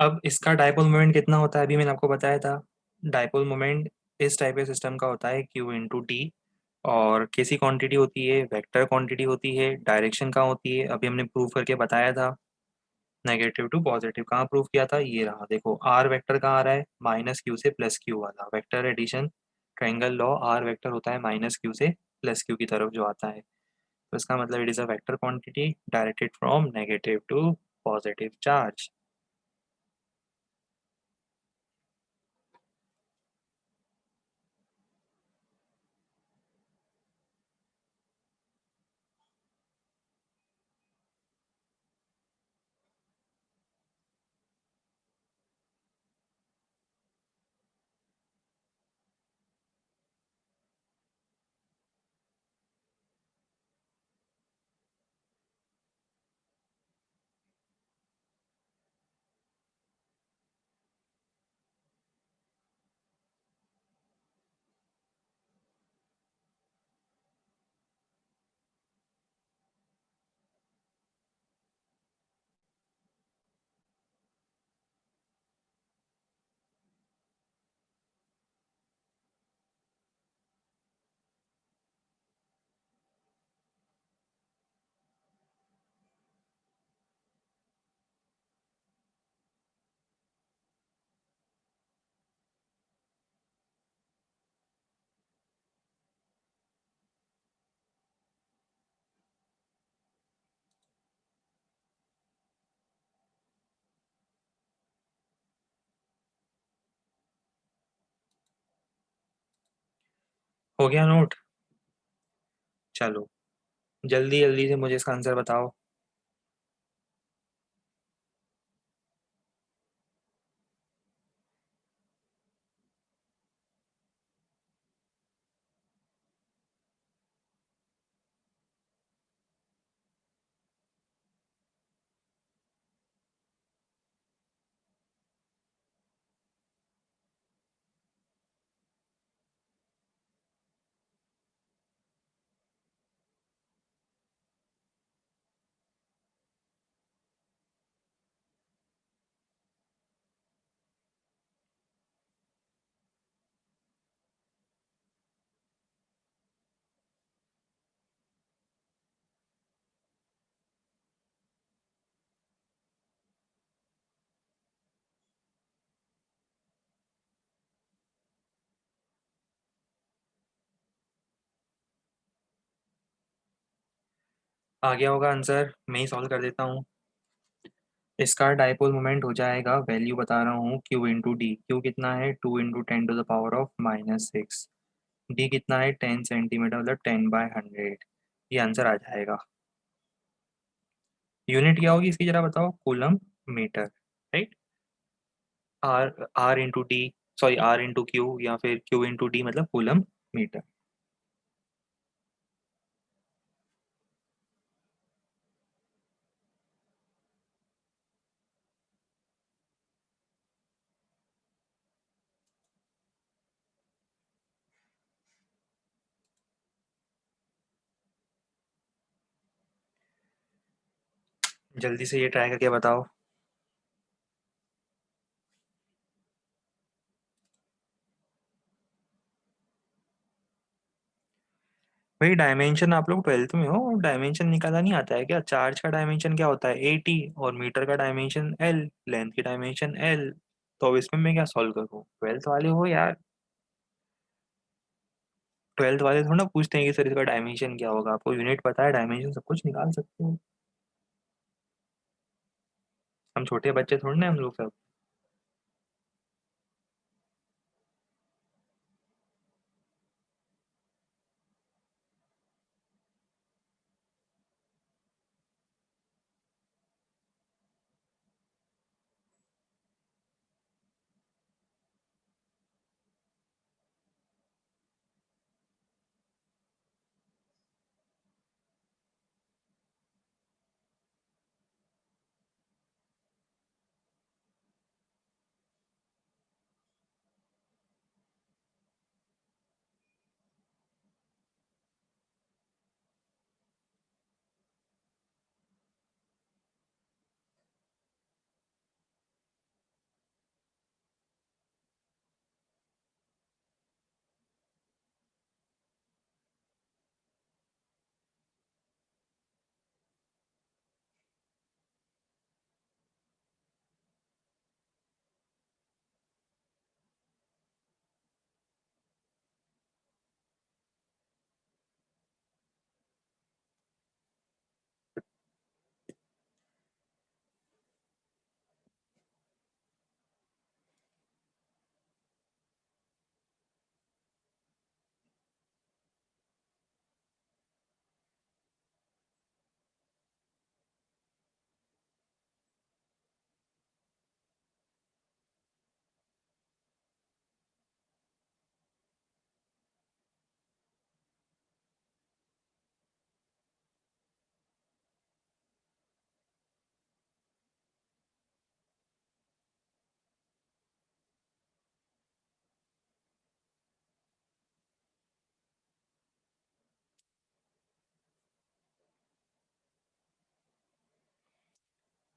अब इसका डाइपोल मोमेंट कितना होता है अभी मैंने आपको बताया था। डाइपोल मोमेंट इस टाइप के सिस्टम का होता है Q×T। और कैसी क्वांटिटी होती है? वेक्टर क्वांटिटी होती है। डायरेक्शन कहाँ होती है? अभी हमने प्रूव करके बताया था। नेगेटिव टू पॉजिटिव कहाँ प्रूव किया था? ये रहा देखो, आर वेक्टर कहाँ आ रहा है? -Q से +Q वाला vector addition. Triangle law, R vector होता है -Q से +Q की तरफ जो आता है। तो इसका मतलब it is a vector quantity directed from negative to positive charge. हो गया नोट? चलो, जल्दी जल्दी से मुझे इसका आंसर बताओ। आ गया होगा आंसर, मैं ही सॉल्व कर देता हूँ। इसका डाइपोल मोमेंट हो जाएगा, वैल्यू बता रहा हूँ, क्यू इंटू डी। क्यू कितना है? 2 × 10⁻⁻⁻6। डी कितना है? 10 सेंटीमीटर, मतलब 10/100। ये आंसर आ जाएगा। यूनिट क्या होगी इसकी जरा बताओ? Coulomb metre, right. R R into D, sorry R into Q, या फिर क्यू इंटू डी, मतलब कूलम मीटर। जल्दी से ये ट्राई करके बताओ। भाई डायमेंशन आप लोग 12th में हो, डायमेंशन निकाला नहीं आता है क्या? चार्ज का डायमेंशन क्या होता है? 80, और मीटर का डायमेंशन L, लेंथ की डायमेंशन L। तो अब इसमें मैं क्या सॉल्व करूँ? 12th वाले हो यार। 12th वाले थोड़ा ना पूछते हैं कि सर इसका डायमेंशन क्या होगा। आपको यूनिट पता है, डायमेंशन सब कुछ निकाल सकते हो। हम छोटे बच्चे थोड़ी ना, हम लोग सब।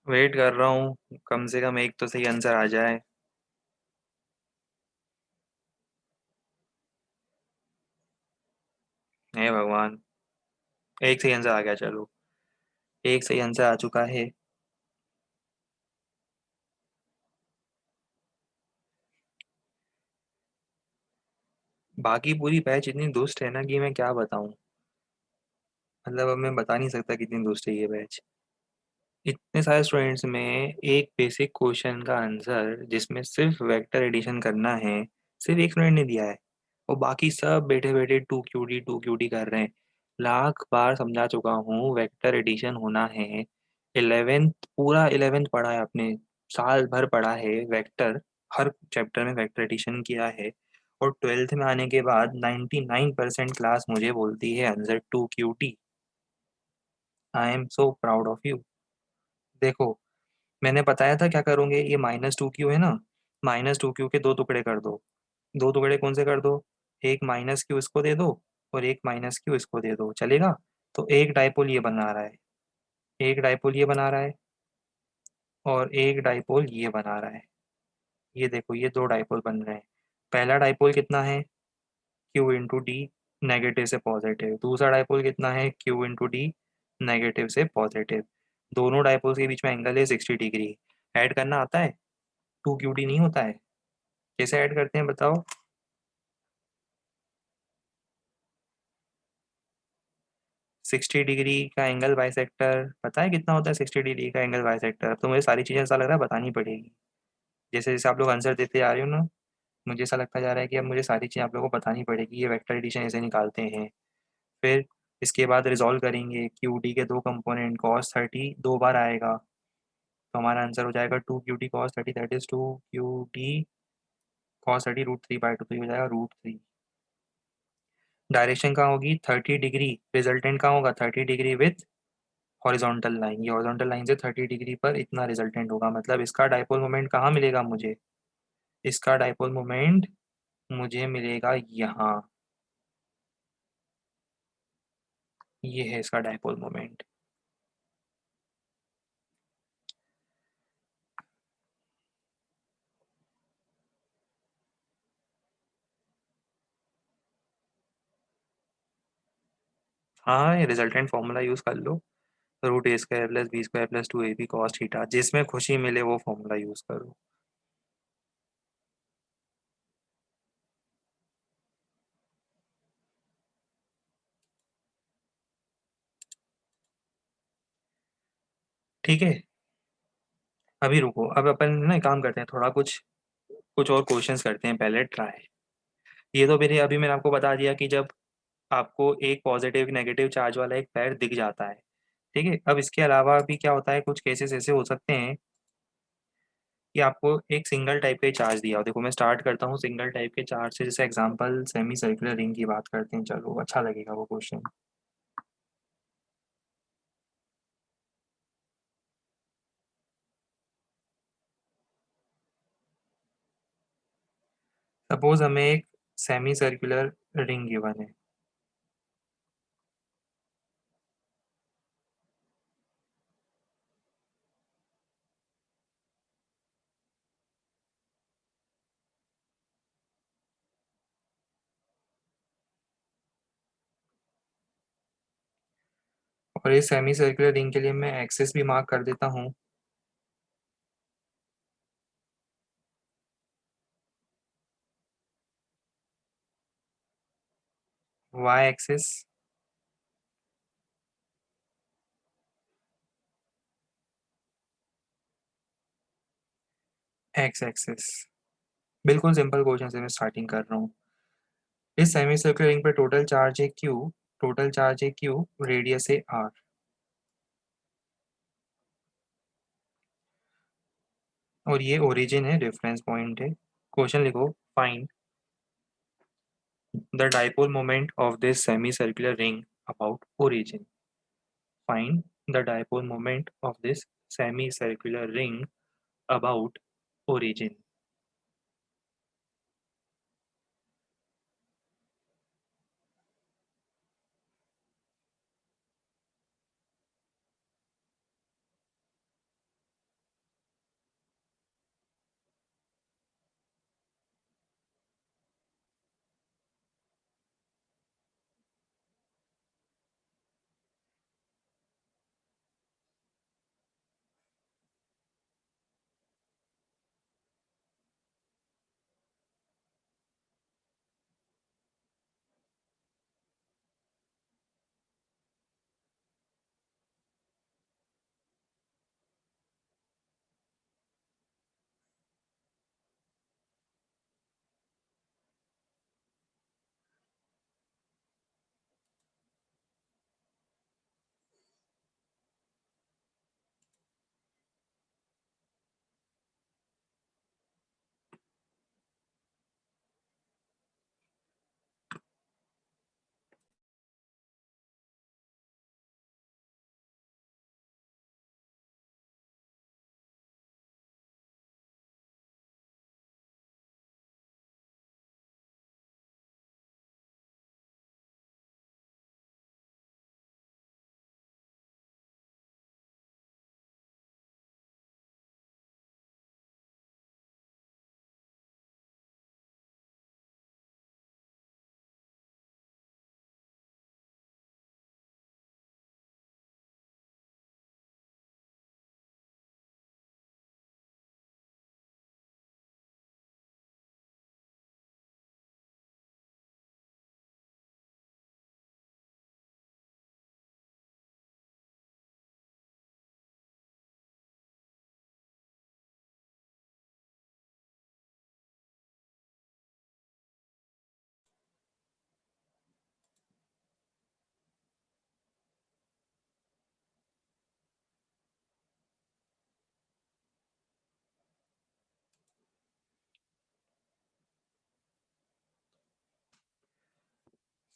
वेट कर रहा हूँ, कम से कम एक तो सही आंसर आ जाए। हे भगवान, एक सही आंसर आ गया, चलो। एक सही आंसर आ चुका है। बाकी पूरी बैच इतनी दुष्ट है ना कि मैं क्या बताऊं। मतलब अब मैं बता नहीं सकता कितनी दुष्ट है ये बैच। इतने सारे स्टूडेंट्स में एक बेसिक क्वेश्चन का आंसर जिसमें सिर्फ वेक्टर एडिशन करना है, सिर्फ एक स्टूडेंट ने दिया है। और बाकी सब बैठे बैठे टू क्यू डी कर रहे हैं। लाख बार समझा चुका हूँ, वेक्टर एडिशन होना है। 11th, पूरा 11th पढ़ा है आपने, साल भर पढ़ा है वेक्टर, हर चैप्टर में वेक्टर एडिशन किया है। और 12th में आने के बाद 99% क्लास मुझे बोलती है answer to Q T. I am so proud of you. देखो, मैंने बताया था क्या करोगे, ये माइनस टू क्यू है ना, माइनस टू क्यू के दो टुकड़े कर दो। दो टुकड़े कौन से कर दो? एक माइनस क्यू इसको दे दो, और एक माइनस क्यू इसको दे दो, चलेगा? तो एक डाइपोल ये बना रहा है, एक डाइपोल ये बना रहा है, और एक डाइपोल ये बना रहा है। ये देखो, ये दो डाइपोल बन रहे हैं। पहला डाइपोल कितना है? क्यू इंटू डी, नेगेटिव से पॉजिटिव। दूसरा डाइपोल कितना है? क्यू इंटू डी, नेगेटिव से पॉजिटिव। दोनों डाइपोल्स के बीच में एंगल है 60 डिग्री। ऐड करना आता है? टू क्यू डी नहीं होता है? कैसे ऐड करते हैं बताओ? 60 डिग्री का एंगल बाइसेक्टर पता है कितना होता है? 60 डिग्री का एंगल बाइसेक्टर। अब तो मुझे सारी चीज़ें ऐसा लग रहा है बतानी पड़ेगी। जैसे जैसे आप लोग आंसर देते जा रहे हो ना, मुझे ऐसा लगता जा रहा है कि अब मुझे सारी चीज़ें आप लोगों को बतानी पड़ेगी। ये वेक्टर एडिशन ऐसे निकालते हैं। फिर इसके बाद रिजॉल्व करेंगे। क्यू डी के दो कंपोनेंट, कॉस 30 दो बार आएगा, तो हमारा आंसर हो जाएगा two Q D cos 30, that is two Q D cos 30 √3/2, तो ये हो जाएगा √3। डायरेक्शन कहाँ होगी? 30 डिग्री। रिजल्टेंट कहाँ होगा? 30 डिग्री विथ हॉरिजॉन्टल लाइन। ये हॉरिजॉन्टल लाइन से 30 डिग्री पर इतना रिजल्टेंट होगा, मतलब इसका डाइपोल मोमेंट कहाँ मिलेगा मुझे? इसका डाइपोल मोमेंट मुझे मिलेगा यहाँ। ये है इसका डाइपोल मोमेंट। हाँ, ये रिजल्टेंट फॉर्मूला यूज कर लो। √a² + b² + 2ab cos theta, जिसमें खुशी मिले वो फॉर्मूला यूज करो। ठीक है, अभी रुको, अब अपन ना एक काम करते हैं, थोड़ा कुछ कुछ और क्वेश्चंस करते हैं पहले ट्राई। ये तो मेरे, अभी मैंने आपको बता दिया कि जब आपको एक पॉजिटिव नेगेटिव चार्ज वाला एक पैर दिख जाता है। ठीक है, अब इसके अलावा भी क्या होता है, कुछ केसेस ऐसे हो सकते हैं कि आपको एक सिंगल टाइप का चार्ज दिया हो। देखो, मैं स्टार्ट करता हूँ सिंगल टाइप के चार्ज से। जैसे एग्जांपल सेमी सर्कुलर रिंग की बात करते हैं, चलो अच्छा लगेगा वो क्वेश्चन। सपोज हमें एक सेमी सर्कुलर रिंग गिवन है, और इस सेमी सर्कुलर रिंग के लिए मैं एक्सिस भी मार्क कर देता हूँ। Y axis, X axis. बिल्कुल सिंपल क्वेश्चन से मैं स्टार्टिंग कर रहा हूँ। इस सेमी सर्कुलर रिंग पे टोटल चार्ज है क्यू, टोटल चार्ज है क्यू, रेडियस है आर, और ये ओरिजिन है, रेफरेंस पॉइंट है। क्वेश्चन लिखो, find the dipole moment of this semi circular ring about origin. Find the dipole moment of this semi circular ring about origin.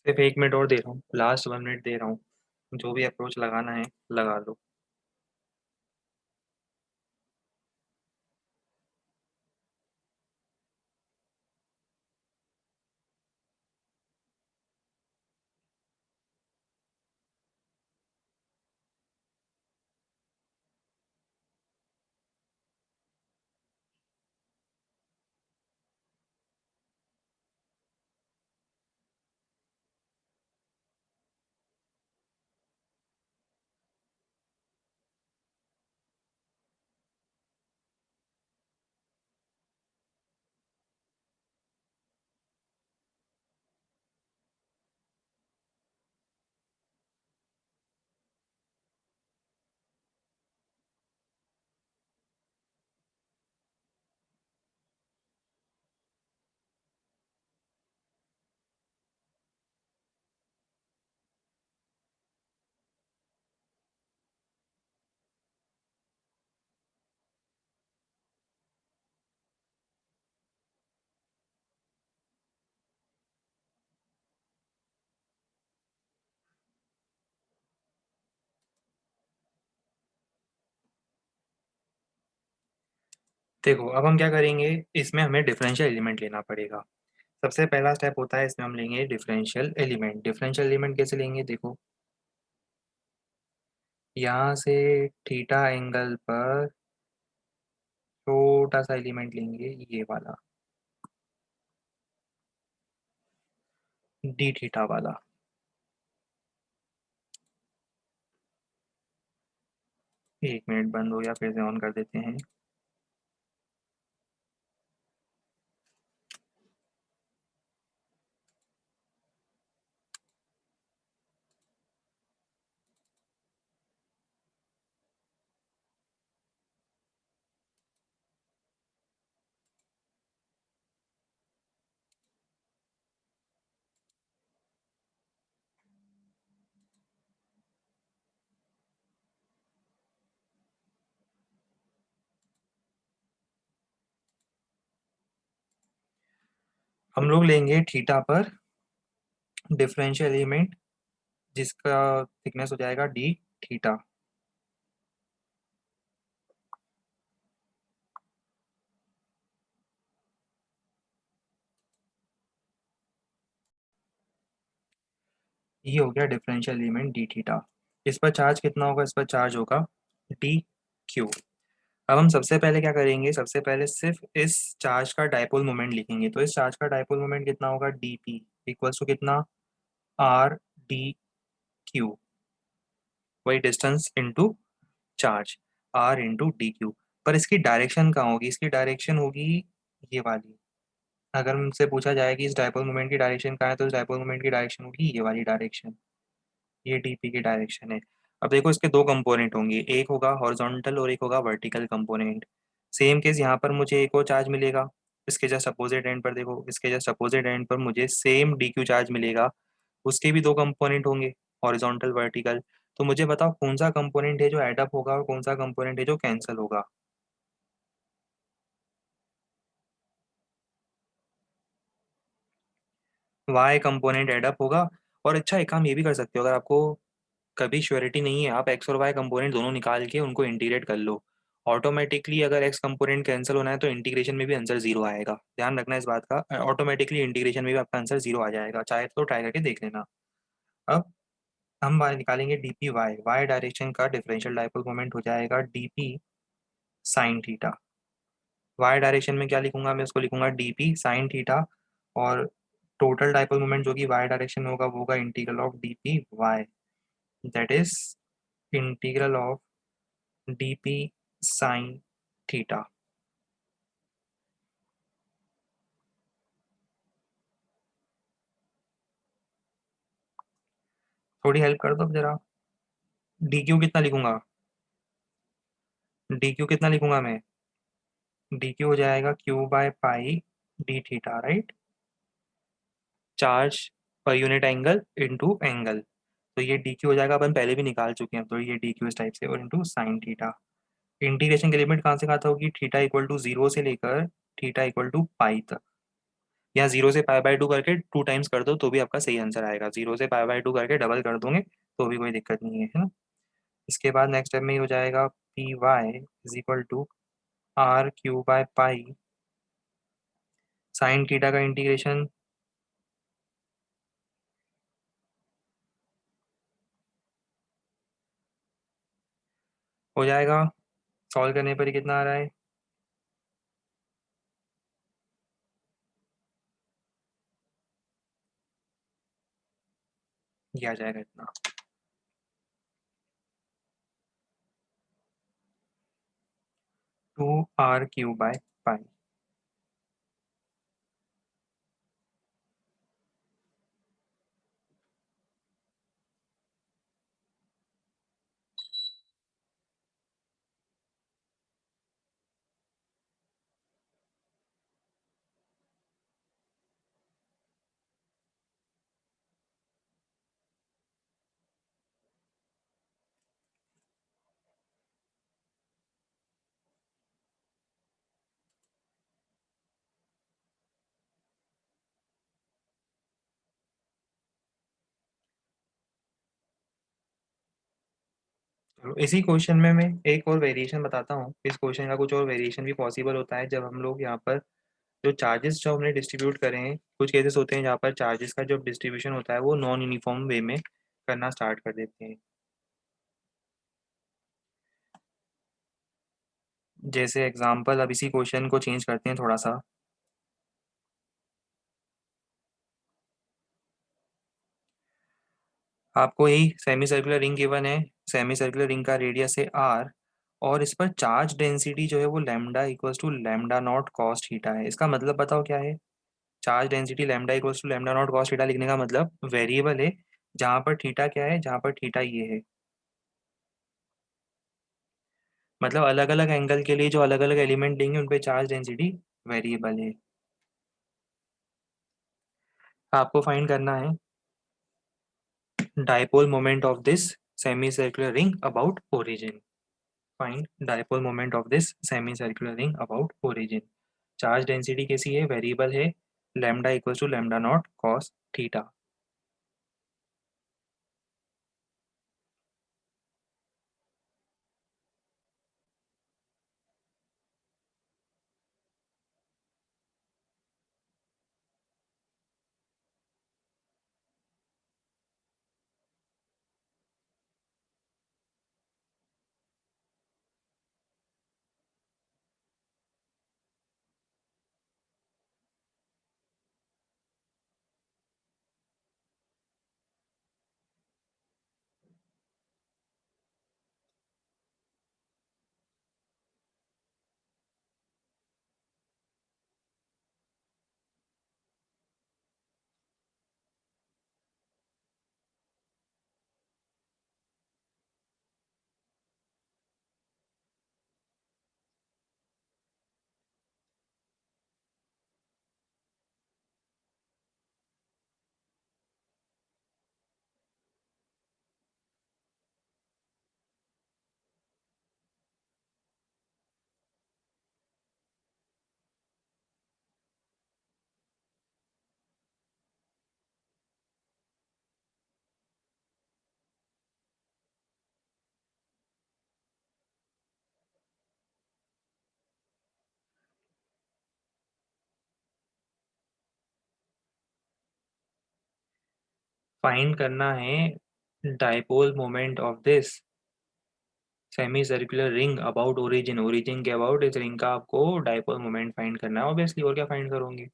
सिर्फ 1 minute और दे रहा हूँ, लास्ट 1 मिनट दे रहा हूँ। जो भी अप्रोच लगाना है लगा लो। देखो अब हम क्या करेंगे, इसमें हमें डिफरेंशियल एलिमेंट लेना पड़ेगा। सबसे पहला स्टेप होता है, इसमें हम लेंगे डिफरेंशियल एलिमेंट। डिफरेंशियल एलिमेंट कैसे लेंगे, देखो यहाँ से थीटा एंगल पर छोटा सा एलिमेंट लेंगे, ये वाला डी थीटा वाला। 1 मिनट बंद हो गया, फिर से ऑन कर देते हैं। हम लोग लेंगे थीटा पर डिफरेंशियल एलिमेंट, जिसका थिकनेस हो जाएगा डी थीटा। ये हो गया डिफरेंशियल एलिमेंट डी थीटा। इस पर चार्ज कितना होगा, इस पर चार्ज होगा डी क्यू। अब हम सबसे पहले क्या करेंगे, सबसे पहले सिर्फ इस चार्ज का डायपोल मोमेंट लिखेंगे। तो इस चार्ज का डायपोल मोमेंट कितना होगा, डी पी इक्वल्स टू कितना, आर डी क्यू। वही distance into charge, R into D Q. पर इसकी डायरेक्शन कहाँ होगी, इसकी डायरेक्शन होगी ये वाली। अगर हमसे पूछा जाए कि इस डायपोल मोमेंट की डायरेक्शन कहाँ है, तो इस डायपोल मोमेंट की डायरेक्शन होगी ये वाली डायरेक्शन। ये डीपी की डायरेक्शन है। अब देखो इसके दो कंपोनेंट होंगे, एक होगा हॉरिजॉन्टल और एक होगा वर्टिकल कंपोनेंट। सेम केस यहाँ पर मुझे एक और चार्ज मिलेगा, इसके जस्ट अपोजिट एंड पर देखो, इसके जस्ट अपोजिट एंड पर मुझे सेम डी क्यू चार्ज मिलेगा। उसके भी दो कंपोनेंट होंगे, हॉरिजॉन्टल वर्टिकल। तो मुझे बताओ कौन सा कंपोनेंट है जो एडअप होगा और कौन सा कंपोनेंट है जो कैंसिल होगा। वाई कंपोनेंट एडअप होगा। और अच्छा, एक काम ये भी कर सकते हो, अगर आपको कभी श्योरिटी नहीं है, आप एक्स और वाई कंपोनेंट दोनों निकाल के उनको इंटीग्रेट कर लो। ऑटोमेटिकली अगर एक्स कंपोनेंट कैंसिल होना है तो इंटीग्रेशन में भी आंसर जीरो आएगा, ध्यान रखना इस बात का। ऑटोमेटिकली इंटीग्रेशन में भी आपका आंसर जीरो आ जाएगा, चाहे तो ट्राई करके देख लेना। अब हम वाई निकालेंगे, डीपी वाई, वाई डायरेक्शन का डिफरेंशियल डायपोल मोमेंट हो जाएगा DP sine theta. Y direction में क्या लिखूंगा, मैं उसको लिखूंगा डीपी साइन थीटा। और टोटल डायपोल मोमेंट जो कि वाई डायरेक्शन में होगा वो होगा integral of DP Y, that is integral of DP sine theta. थोड़ी हेल्प कर दो जरा। डी क्यू कितना लिखूंगा, डी क्यू कितना लिखूंगा मैं, डी क्यू हो जाएगा Q by pi D theta, right. Charge per unit angle into angle. तो ये डी क्यू हो जाएगा, अपन पहले भी निकाल चुके हैं, तो ये डी क्यू इस टाइप से, और इनटू साइन थीटा। इंटीग्रेशन की लिमिट कहाँ से कहाँ तक होगी, थीटा इक्वल टू जीरो से लेकर थीटा इक्वल टू पाई तक। या 0 से π/2 करके 2 टाइम्स कर दो तो भी आपका सही आंसर आएगा। 0 से π/2 करके डबल कर दोगे तो भी कोई दिक्कत नहीं है ना। इसके बाद नेक्स्ट स्टेप में ये हो जाएगा Py = R³/π साइन थीटा का इंटीग्रेशन हो जाएगा। सॉल्व करने पर ही कितना आ रहा है? ये आ जाएगा इतना। 2R³/π। चलो इसी क्वेश्चन में मैं एक और वेरिएशन बताता हूँ। इस क्वेश्चन का कुछ और वेरिएशन भी पॉसिबल होता है जब हम लोग यहाँ पर जो चार्जेस जो हमने डिस्ट्रीब्यूट करे हैं, कुछ केसेस होते हैं जहाँ पर चार्जेस का जो डिस्ट्रीब्यूशन होता है वो नॉन यूनिफॉर्म वे में करना स्टार्ट कर देते हैं। जैसे एग्जांपल, अब इसी क्वेश्चन को चेंज करते हैं थोड़ा सा। आपको यही सेमी सर्कुलर रिंग गिवन है। सेमी सर्कुलर रिंग का रेडियस है आर, और इस पर चार्ज डेंसिटी जो है वो lambda equals to lambda naught cos theta है। इसका मतलब बताओ क्या है? Charge density lambda equals to lambda naught cos theta लिखने का मतलब वेरिएबल है जहाँ पर थीटा क्या है, जहाँ पर थीटा ये है। मतलब अलग अलग एंगल के लिए जो अलग अलग एलिमेंट देंगे उन पे चार्ज डेंसिटी वेरिएबल है। आपको फाइंड करना है dipole moment of this semi circular ring about origin. Find dipole moment of this semi circular ring about origin. Charge density कैसी है? वेरिएबल है, lambda equal to lambda naught cos theta. Find करना है dipole moment of this semi circular ring about origin. Origin के about इस ring का आपको dipole moment find करना है ऑब्वियसली, और क्या फाइंड करोगे?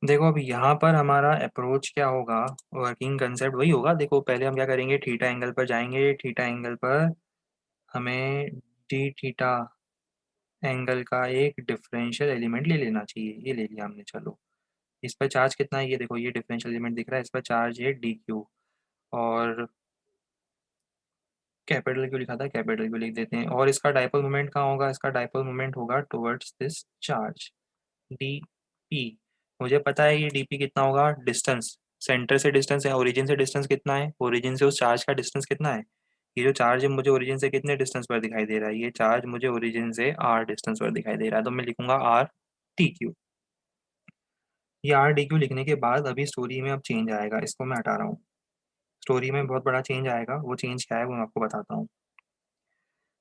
देखो अब यहाँ पर हमारा अप्रोच क्या होगा, वर्किंग कंसेप्ट वही होगा। देखो पहले हम क्या करेंगे, थीटा एंगल पर जाएंगे, थीटा एंगल पर हमें डी थीटा एंगल का एक डिफरेंशियल एलिमेंट ले लेना चाहिए। ये ले लिया हमने, चलो। इस पर चार्ज कितना है, ये देखो, ये डिफरेंशियल एलिमेंट दिख रहा है, इस पर चार्ज है डी क्यू। और कैपिटल क्यू लिखा था, कैपिटल क्यू लिख देते हैं। और इसका डाइपोल मोमेंट कहाँ होगा, इसका डाइपोल मोमेंट होगा towards this charge, D P. मुझे पता है ये डी पी कितना होगा, डिस्टेंस, सेंटर से डिस्टेंस है, ओरिजिन से डिस्टेंस कितना है, ओरिजिन से उस चार्ज का डिस्टेंस कितना है। ये जो चार्ज है मुझे ओरिजिन से कितने डिस्टेंस पर दिखाई दे रहा है, ये चार्ज मुझे ओरिजिन से आर डिस्टेंस पर दिखाई दे रहा है, तो मैं लिखूंगा आर टी क्यू। ये आर डी क्यू लिखने के बाद अभी स्टोरी में अब चेंज आएगा, इसको मैं हटा रहा हूँ। स्टोरी में बहुत बड़ा चेंज आएगा, वो चेंज क्या है वो मैं आपको बताता हूँ।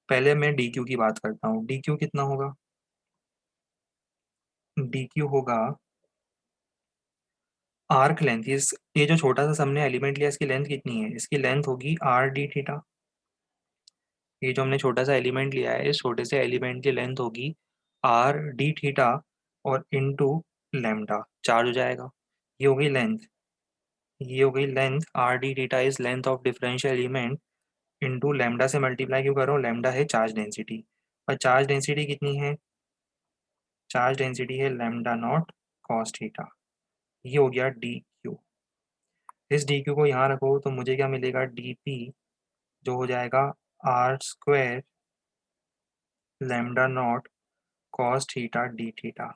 पहले मैं डी क्यू की बात करता हूँ। डी क्यू कितना होगा, डी क्यू होगा आर्क लेंथ। ये जो छोटा सा हमने एलिमेंट लिया, इसकी लेंथ कितनी है, इसकी लेंथ होगी आर डी थीटा। ये जो हमने छोटा सा एलिमेंट लिया है, इस छोटे से एलिमेंट की लेंथ होगी आर डी थीटा, और इनटू लैम्डा चार्ज हो जाएगा। ये हो गई लेंथ, ये हो गई length. R D theta is length of differential element, into lambda से मल्टीप्लाई क्यों कर रहा हूँ, लैम्डा है चार्ज डेंसिटी। और चार्ज डेंसिटी कितनी है, चार्ज डेंसिटी है लैम्डा नॉट कॉस थीटा। ये हो गया डी क्यू। इस डी क्यू को यहाँ रखो तो मुझे क्या मिलेगा, डी पी, जो हो जाएगा R square lambda naught cos theta D theta.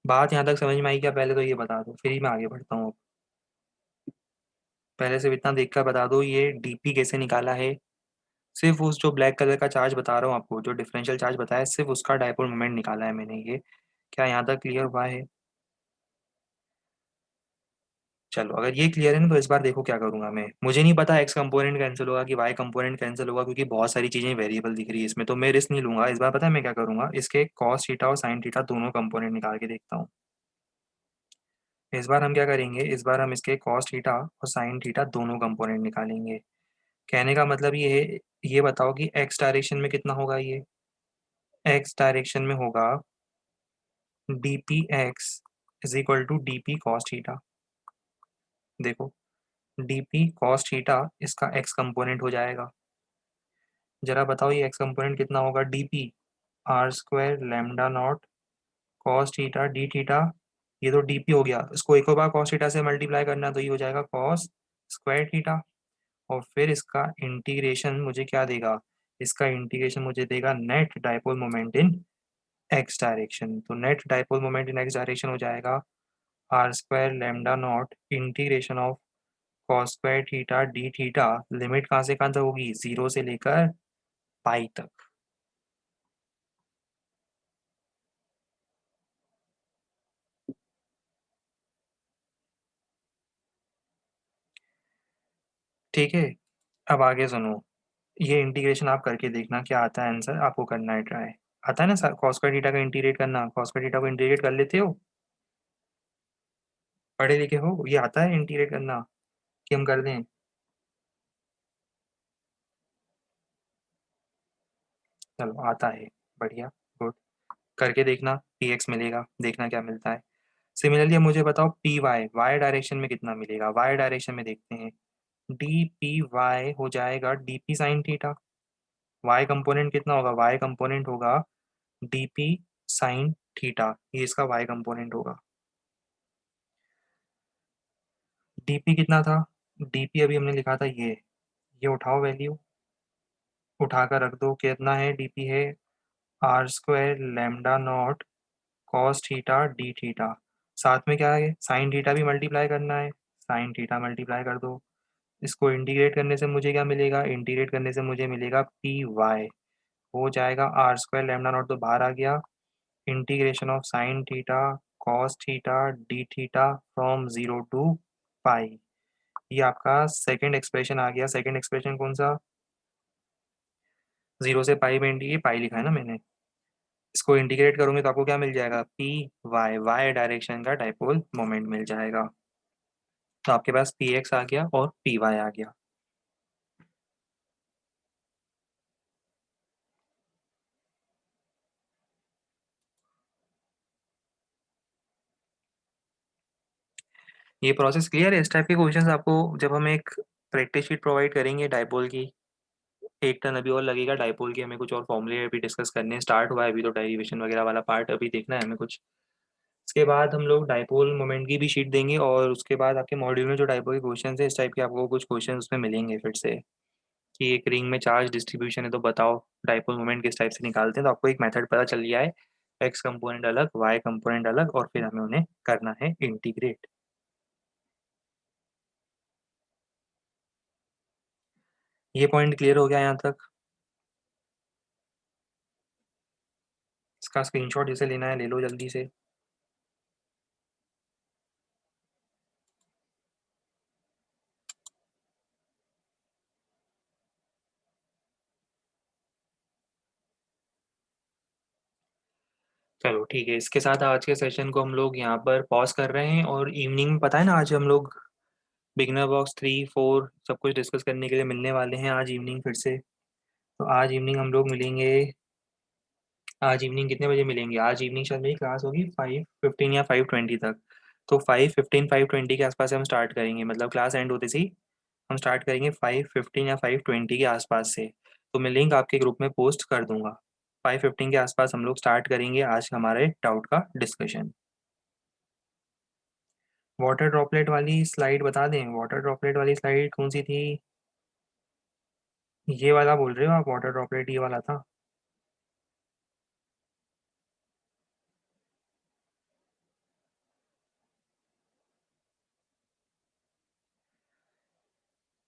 बात यहाँ तक समझ में आई क्या, पहले तो ये बता दो, फिर ही मैं आगे बढ़ता हूँ। अब पहले से इतना देखकर बता दो, ये डीपी कैसे निकाला है। सिर्फ उस जो ब्लैक कलर का चार्ज बता रहा हूँ आपको, जो डिफरेंशियल चार्ज बताया, सिर्फ उसका डायपोल मोमेंट निकाला है मैंने। ये क्या यहाँ तक क्लियर हुआ है। चलो अगर ये क्लियर है ना, तो इस बार देखो क्या करूंगा मैं। मुझे नहीं पता एक्स कंपोनेंट कैंसिल होगा कि वाई कंपोनेंट कैंसिल होगा, क्योंकि बहुत सारी चीजें वेरिएबल दिख रही है इसमें, तो मैं रिस्क नहीं लूंगा इस बार। पता है मैं क्या करूंगा, इसके कॉस थीटा और साइन थीटा दोनों कंपोनेंट निकाल के देखता हूँ। इस बार हम क्या करेंगे, इस बार हम इसके कॉस थीटा और साइन थीटा दोनों कंपोनेंट निकालेंगे। कहने का मतलब ये है, ये बताओ कि एक्स डायरेक्शन में कितना होगा ये। एक्स डायरेक्शन में होगा D P X is equal to D P cos theta. देखो, डी पी कॉस थीटा इसका एक्स कंपोनेंट हो जाएगा। जरा बताओ ये एक्स कंपोनेंट कितना होगा, D P R square lambda naught cos theta D theta. ये तो डी पी हो गया, इसको एक और बार कॉस थीटा से मल्टीप्लाई करना, तो ये हो जाएगा कॉस स्क्वायर थीटा। और फिर इसका इंटीग्रेशन मुझे क्या देगा, इसका इंटीग्रेशन मुझे देगा net dipole moment in X direction. तो net dipole moment in X direction हो जाएगा R square lambda not integration of cos square theta D theta. Limit कहाँ से कहाँ तक होगी, जीरो से लेकर पाई तक। ठीक है, अब आगे सुनो। ये इंटीग्रेशन आप करके देखना क्या आता है आंसर, आपको करना है ट्राई। आता है ना कॉस स्क्वायर थीटा का इंटीग्रेट करना, कॉस स्क्वायर थीटा को इंटीग्रेट कर लेते हो, पढ़े लिखे हो, ये आता है इंटीग्रेट करना कि हम कर दें। चलो आता है, बढ़िया, गुड। करके देखना, पी एक्स मिलेगा, देखना क्या मिलता है। सिमिलरली मुझे बताओ पी वाई, वाई डायरेक्शन में कितना मिलेगा। वाई डायरेक्शन में देखते हैं, डी पी वाई हो जाएगा D P sine theta. Y component कितना होगा, वाई कंपोनेंट होगा डी पी साइन थीटा, ये इसका वाई कंपोनेंट होगा। डीपी कितना था, डीपी अभी हमने लिखा था ये उठाओ वैल्यू, उठाकर रख दो। कितना है, डीपी है R square lambda naught cos theta D theta. साथ में क्या है, साइन थीटा भी मल्टीप्लाई करना है, साइन थीटा मल्टीप्लाई कर दो। इसको इंटीग्रेट करने से मुझे क्या मिलेगा, इंटीग्रेट करने से मुझे मिलेगा पी वाई, हो जाएगा आर स्क्वायर लैम्डा नॉट तो बाहर आ गया, integration of sine theta cos theta D theta from zero to pi. ये आपका सेकंड एक्सप्रेशन आ गया। सेकंड एक्सप्रेशन कौन सा, जीरो से पाई में इंटीग्रेट, पाई लिखा है ना मैंने। इसको इंटीग्रेट करोगे तो आपको क्या मिल जाएगा, पी वाई, वाई डायरेक्शन का डाइपोल मोमेंट मिल जाएगा। तो आपके पास पी एक्स आ गया और पी वाई आ गया। ये प्रोसेस क्लियर है? इस टाइप के क्वेश्चंस आपको जब हम एक प्रैक्टिस शीट प्रोवाइड करेंगे डाइपोल की, एक टर्न अभी और लगेगा डाइपोल की, हमें कुछ और फॉर्मूले अभी डिस्कस करने हैं, स्टार्ट हुआ है अभी तो डेरिवेशन वगैरह वाला पार्ट अभी देखना है हमें कुछ। इसके बाद हम लोग डाइपोल मोमेंट की भी शीट देंगे, और उसके बाद आपके मॉड्यूल में जो डाइपोल के क्वेश्चन है इस टाइप के आपको कुछ क्वेश्चन उसमें मिलेंगे फिर से, कि एक रिंग में चार्ज डिस्ट्रीब्यूशन है तो बताओ डाइपोल मोमेंट किस टाइप से निकालते हैं। तो आपको एक मेथड पता चल गया है, एक्स कंपोनेंट अलग, वाई कंपोनेंट अलग, और फिर हमें उन्हें करना है इंटीग्रेट। ये पॉइंट क्लियर हो गया यहाँ तक? इसका स्क्रीनशॉट जिसे लेना है ले लो जल्दी से। चलो ठीक है, इसके साथ आज के सेशन को हम लोग यहाँ पर पॉज कर रहे हैं, और इवनिंग में पता है ना आज हम लोग बिगनर बॉक्स 3 4 सब कुछ डिस्कस करने के लिए मिलने वाले हैं आज इवनिंग फिर से। तो आज इवनिंग हम लोग मिलेंगे। आज इवनिंग कितने बजे मिलेंगे? आज इवनिंग शायद मेरी क्लास होगी 5:15 या 5:20 तक। तो 5:15 5:20 के आसपास से हम स्टार्ट करेंगे, मतलब क्लास एंड होते ही हम स्टार्ट करेंगे 5:15 या 5:20 के आसपास से। तो मैं लिंक आपके ग्रुप में पोस्ट कर दूंगा। 5:15 के आसपास हम लोग स्टार्ट करेंगे आज हमारे डाउट का डिस्कशन। वाटर ड्रॉपलेट वाली स्लाइड बता दें, वाटर ड्रॉपलेट वाली स्लाइड कौन सी थी? ये वाला बोल रहे हो आप? वाटर ड्रॉपलेट ये वाला था?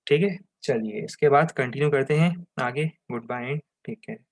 ठीक है, चलिए इसके बाद कंटिन्यू करते हैं आगे। Goodbye and take care.